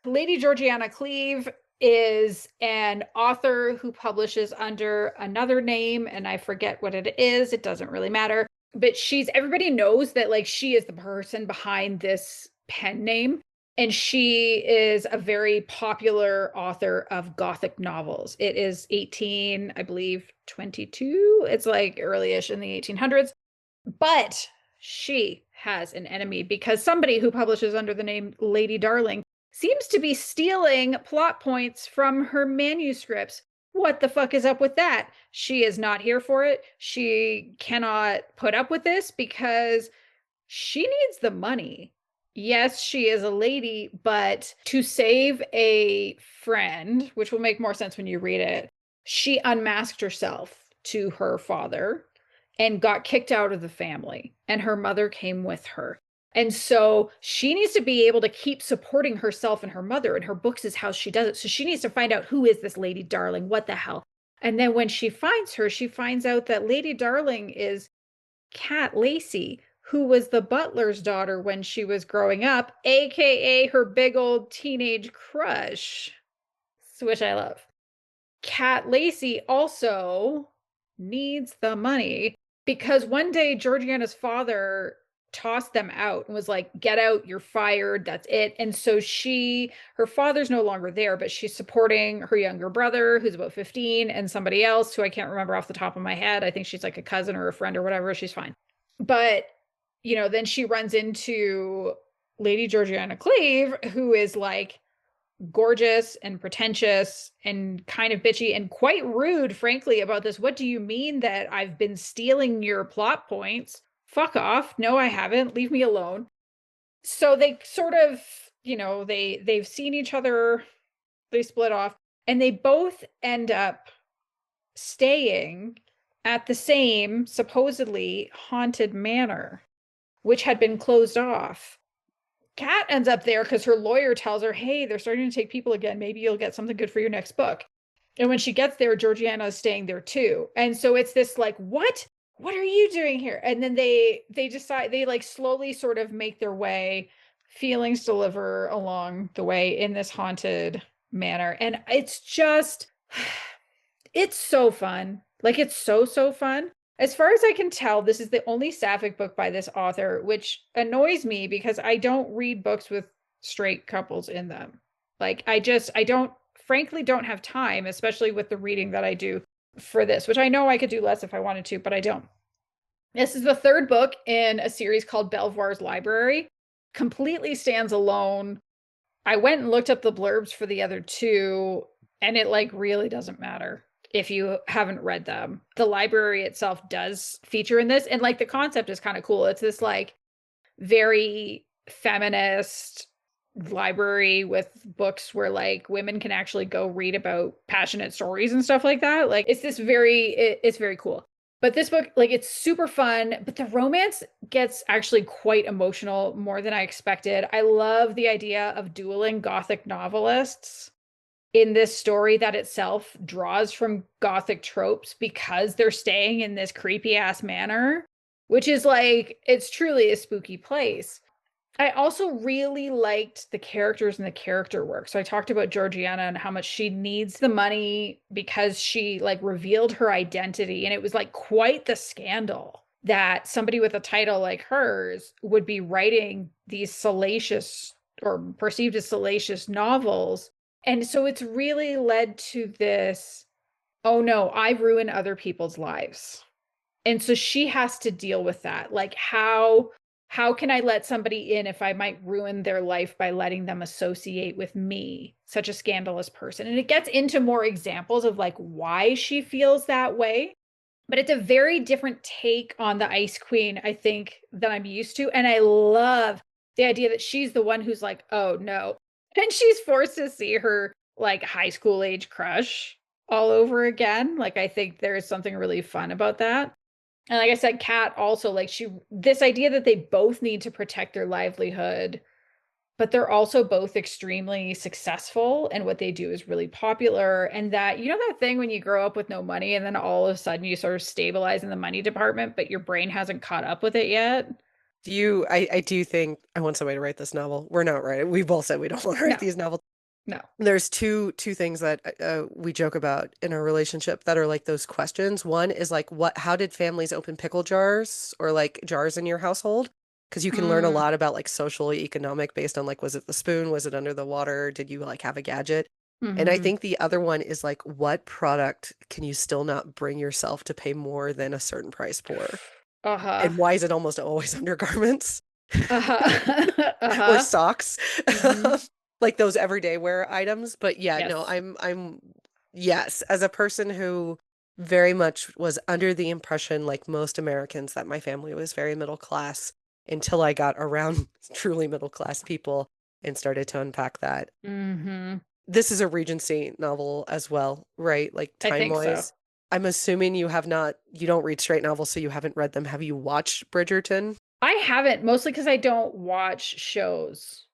Lady Georgiana Cleave is an author who publishes under another name, and I forget what it is. It doesn't really matter. But everybody knows that like she is the person behind this pen name. And she is a very popular author of Gothic novels. It is 18, I believe, 22. It's like early-ish in the 1800s. But she has an enemy because somebody who publishes under the name Lady Darling seems to be stealing plot points from her manuscripts. What the fuck is up with that? She is not here for it. She cannot put up with this because she needs the money. Yes, she is a lady, but to save a friend, which will make more sense when you read it, she unmasked herself to her father and got kicked out of the family, and her mother came with her. And so she needs to be able to keep supporting herself and her mother, and her books is how she does it. So she needs to find out, who is this Lady Darling? What the hell? And then when she finds her, she finds out that Lady Darling is Cat Lacey, who was the butler's daughter when she was growing up, aka her big old teenage crush, which I love. Cat Lacey also needs the money because one day Georgiana's father tossed them out and was like, get out, you're fired, that's it. And so her father's no longer there, but she's supporting her younger brother, who's about 15, and somebody else who I can't remember off the top of my head. I think she's like a cousin or a friend or whatever. She's fine. But, then she runs into Lady Georgiana Cleve, who is like gorgeous and pretentious and kind of bitchy and quite rude, frankly, about this. What do you mean that I've been stealing your plot points? Fuck off. No, I haven't. Leave me alone. So they sort of, they've seen each other, they split off, and they both end up staying at the same supposedly haunted manor, which had been closed off. Kat ends up there because her lawyer tells her, hey, they're starting to take people again. Maybe you'll get something good for your next book. And when she gets there, Georgiana is staying there too. And so it's this like, what are you doing here? And then they decide, they like slowly sort of make their way, feelings deliver along the way in this haunted manor. And it's just, it's so fun. Like, it's so fun. As far as I can tell, this is the only sapphic book by this author, which annoys me because I don't read books with straight couples in them. Like, I frankly don't have time, especially with the reading that I do for this, which I know I could do less if I wanted to, but I don't. This is the third book in a series called Belvoir's Library. Completely stands alone. I went and looked up the blurbs for the other two, and it like really doesn't matter if you haven't read them. The library itself does feature in this, and like the concept is kind of cool. It's this like very feminist library with books where like women can actually go read about passionate stories and stuff like that. Like it's very cool. But this book, like, it's super fun, but the romance gets actually quite emotional, more than I expected. I love the idea of dueling Gothic novelists in this story that itself draws from Gothic tropes because they're staying in this creepy ass manor, which is like, it's truly a spooky place. I also really liked the characters and the character work. So I talked about Georgiana and how much she needs the money because she like revealed her identity. And it was like quite the scandal that somebody with a title like hers would be writing these salacious or perceived as salacious novels. And so it's really led to this, oh no, I ruin other people's lives. And so she has to deal with that. Like, how can I let somebody in if I might ruin their life by letting them associate with me, such a scandalous person? And it gets into more examples of like why she feels that way. But it's a very different take on the Ice Queen, I think, than I'm used to. And I love the idea that she's the one who's like, oh no. And she's forced to see her like high school age crush all over again. Like, I think there's something really fun about that. And like I said, Kat also, like, this idea that they both need to protect their livelihood, but they're also both extremely successful and what they do is really popular. And that, that thing when you grow up with no money and then all of a sudden you sort of stabilize in the money department, but your brain hasn't caught up with it yet. I do think I want somebody to write this novel. We're not writing. We both said we don't want to write these novels. No. There's two things that we joke about in our relationship that are like those questions. One is like, how did families open pickle jars or like jars in your household? Because you can learn a lot about like social economic based on like, was it the spoon? Was it under the water? Did you like have a gadget? And I think the other one is like, what product can you still not bring yourself to pay more than a certain price for? And why is it almost always undergarments? Or socks? Like those everyday wear items. But yeah, Yes. no, yes, as a person who very much was under the impression, like most Americans, that my family was very middle class until I got around truly middle class people and started to unpack that. This is a Regency novel as well, right? Like time-wise. So. I'm assuming you don't read straight novels, so you haven't read them. Have you watched Bridgerton? I haven't, mostly because I don't watch shows.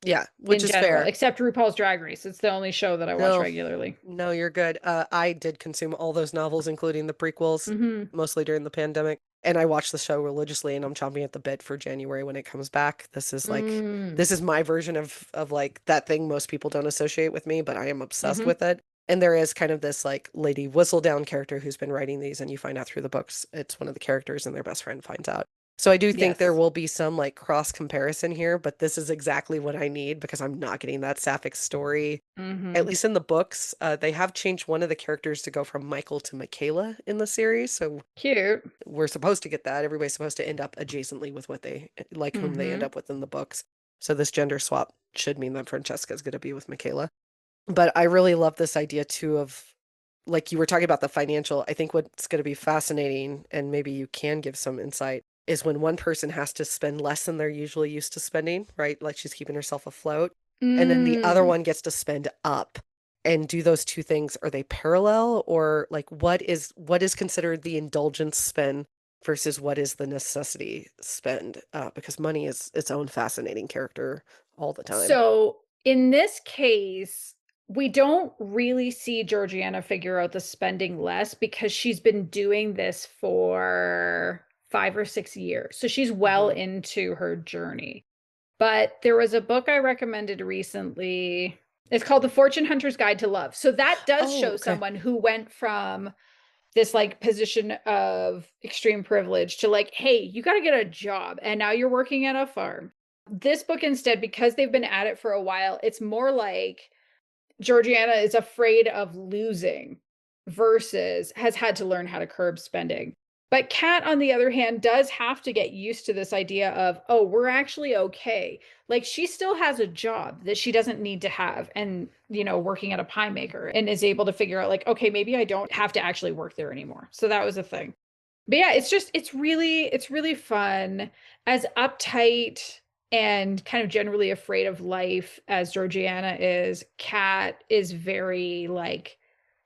Yeah, which is fair. Except RuPaul's Drag Race. It's the only show that I watch regularly. No, you're good. I did consume all those novels, including the prequels, mostly during the pandemic. And I watched the show religiously, and I'm chomping at the bit for January when it comes back. This is like, this is my version of like that thing most people don't associate with me, but I am obsessed with it. And there is kind of this like Lady Whistledown character who's been writing these, and you find out through the books, it's one of the characters and their best friend finds out. So I do think there Yes. will be some like cross comparison here, but this is exactly what I need because I'm not getting that sapphic story. At Mm-hmm. least in the books, they have changed one of the characters to go from Michael to Michaela in the series. So Cute. we're supposed to get that. Everybody's supposed to end up adjacently with what they like, whom they end Mm-hmm. up with in the books. So this gender swap should mean that Francesca's going to be with Michaela. But I really love this idea too of, like you were talking about the financial. I think what's going to be fascinating, and maybe you can give some insight, is when one person has to spend less than they're usually used to spending, right? Like she's keeping herself afloat. And then the other Mm. one gets to spend up. And do those two things, are they parallel, or like what is considered the indulgence spend versus what is the necessity spend? Because money is its own fascinating character all the time. So in this case, we don't really see Georgiana figure out the spending less because she's been doing this for 5 or 6 years. So she's well Hmm. into her journey. But there was a book I recommended recently. It's called The Fortune Hunter's Guide to Love. So that does Oh, show okay. someone who went from this like position of extreme privilege to like, hey, you got to get a job and now you're working at a farm. This book instead, because they've been at it for a while, it's more like Georgiana is afraid of losing versus has had to learn how to curb spending. But Kat, on the other hand, does have to get used to this idea of, oh, we're actually okay. Like she still has a job that she doesn't need to have and, working at a pie maker and is able to figure out, like, okay, maybe I don't have to actually work there anymore. So that was a thing. But yeah, it's really fun. As uptight and kind of generally afraid of life as Georgiana is, Kat is very like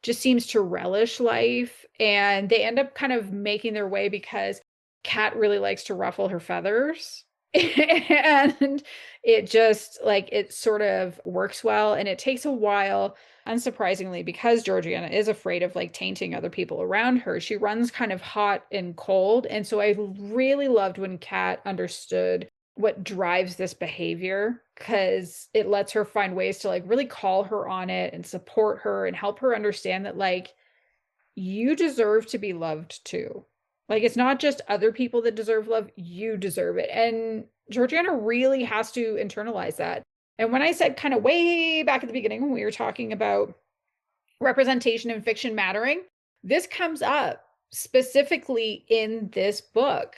just seems to relish life. And they end up kind of making their way because Kat really likes to ruffle her feathers. And it just like it sort of works well. And it takes a while, unsurprisingly, because Georgiana is afraid of like tainting other people around her. She runs kind of hot and cold. And so I really loved when Kat understood what drives this behavior because it lets her find ways to like really call her on it and support her and help her understand that like you deserve to be loved too. Like it's not just other people that deserve love, you deserve it. And Georgiana really has to internalize that. And when I said kind of way back at the beginning when we were talking about representation in fiction mattering, this comes up specifically in this book.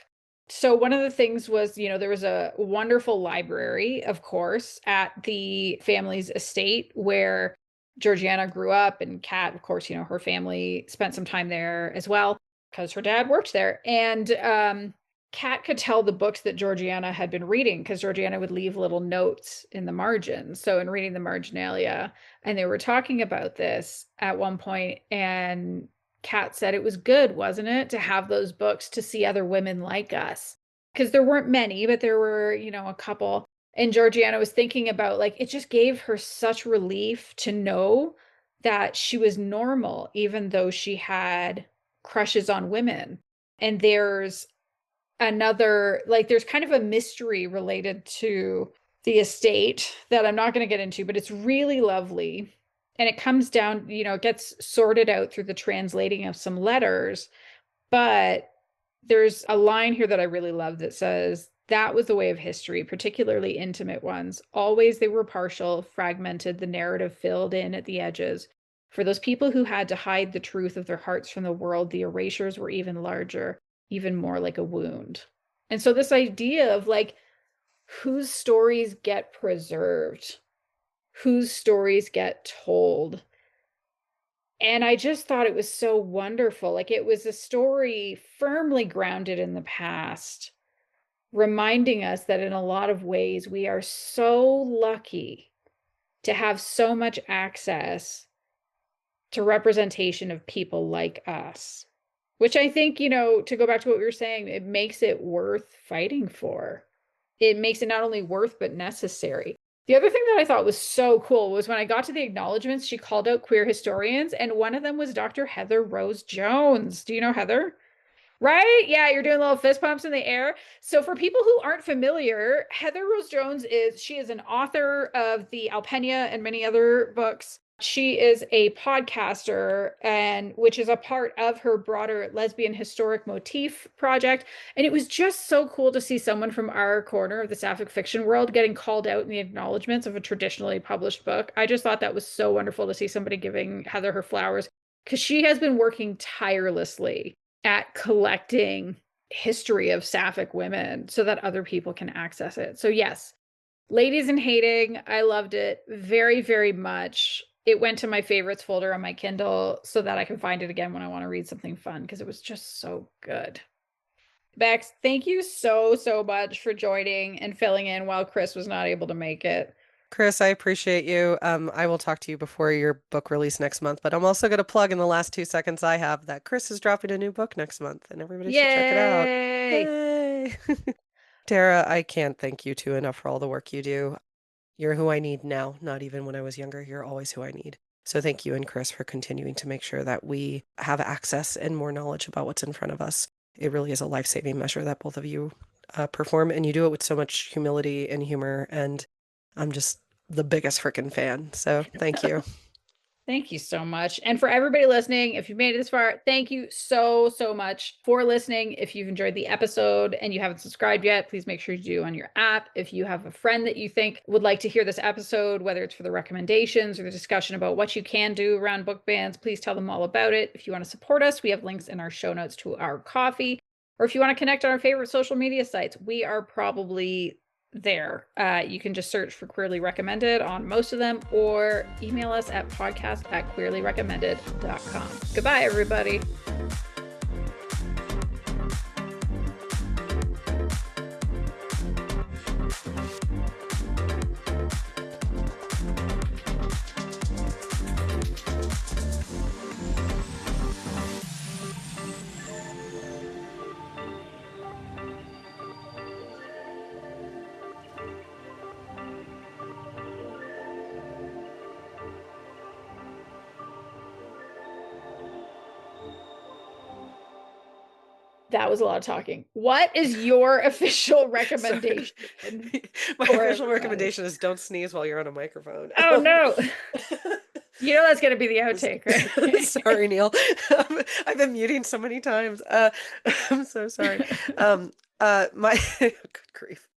So one of the things was, there was a wonderful library, of course, at the family's estate where Georgiana grew up, and Kat, of course, her family spent some time there as well because her dad worked there. And Kat could tell the books that Georgiana had been reading because Georgiana would leave little notes in the margins. So in reading the marginalia, and they were talking about this at one point, and Kat said it was good, wasn't it, to have those books to see other women like us? Because there weren't many, but there were, a couple. And Georgiana was thinking about like it just gave her such relief to know that she was normal, even though she had crushes on women. And there's kind of a mystery related to the estate that I'm not going to get into, but it's really lovely. And it comes down, it gets sorted out through the translating of some letters. But there's a line here that I really love that says, that was the way of history, particularly intimate ones. Always they were partial, fragmented, the narrative filled in at the edges. For those people who had to hide the truth of their hearts from the world, the erasures were even larger, even more like a wound. And so, this idea of like whose stories get preserved, whose stories get told. And I just thought it was so wonderful. Like it was a story firmly grounded in the past, reminding us that in a lot of ways we are so lucky to have so much access to representation of people like us, which I think, to go back to what we were saying, it makes it worth fighting for. It makes it not only worth, but necessary. The other thing that I thought was so cool was when I got to the acknowledgments, she called out queer historians, and one of them was Dr. Heather Rose Jones. Do you know Heather? Right? Yeah, you're doing little fist pumps in the air. So for people who aren't familiar, Heather Rose Jones she is an author of the Alpenia and many other books. She is a podcaster, and which is a part of her broader lesbian historic motif project. And it was just so cool to see someone from our corner of the sapphic fiction world getting called out in the acknowledgments of a traditionally published book. I just thought that was so wonderful to see somebody giving Heather her flowers, because she has been working tirelessly at collecting history of sapphic women so that other people can access it. So yes, Ladies in Hating, I loved it very, very much. It went to my favorites folder on my Kindle so that I can find it again when I want to read something fun, because it was just so good. Bex, thank you so, so much for joining and filling in while Kris was not able to make it. Kris, I appreciate you. I will talk to you before your book release next month, but I'm also going to plug in the last 2 seconds I have that Kris is dropping a new book next month, and everybody should check it out. Yay! Yay! Tara, I can't thank you two enough for all the work you do. You're who I need now, not even when I was younger. You're always who I need. So thank you and Kris for continuing to make sure that we have access and more knowledge about what's in front of us. It really is a life-saving measure that both of you perform, and you do it with so much humility and humor, and I'm just the biggest freaking fan. So thank you. Thank you so much. And for everybody listening, if you've made it this far, thank you so, so much for listening. If you've enjoyed the episode and you haven't subscribed yet, please make sure you do on your app. If you have a friend that you think would like to hear this episode, whether it's for the recommendations or the discussion about what you can do around book bans, please tell them all about it. If you want to support us, we have links in our show notes to our coffee. Or if you want to connect on our favorite social media sites, we are probably there. You can just search for Queerly Recommended on most of them, or email us at podcast@queerlyrecommended.com. Goodbye, everybody. That was a lot of talking. What is your official recommendation? My official recommendation is don't sneeze while you're on a microphone. Oh, no. You know that's going to be the outtake, right? Sorry, Neil. I've been muting so many times. I'm so sorry. My good grief.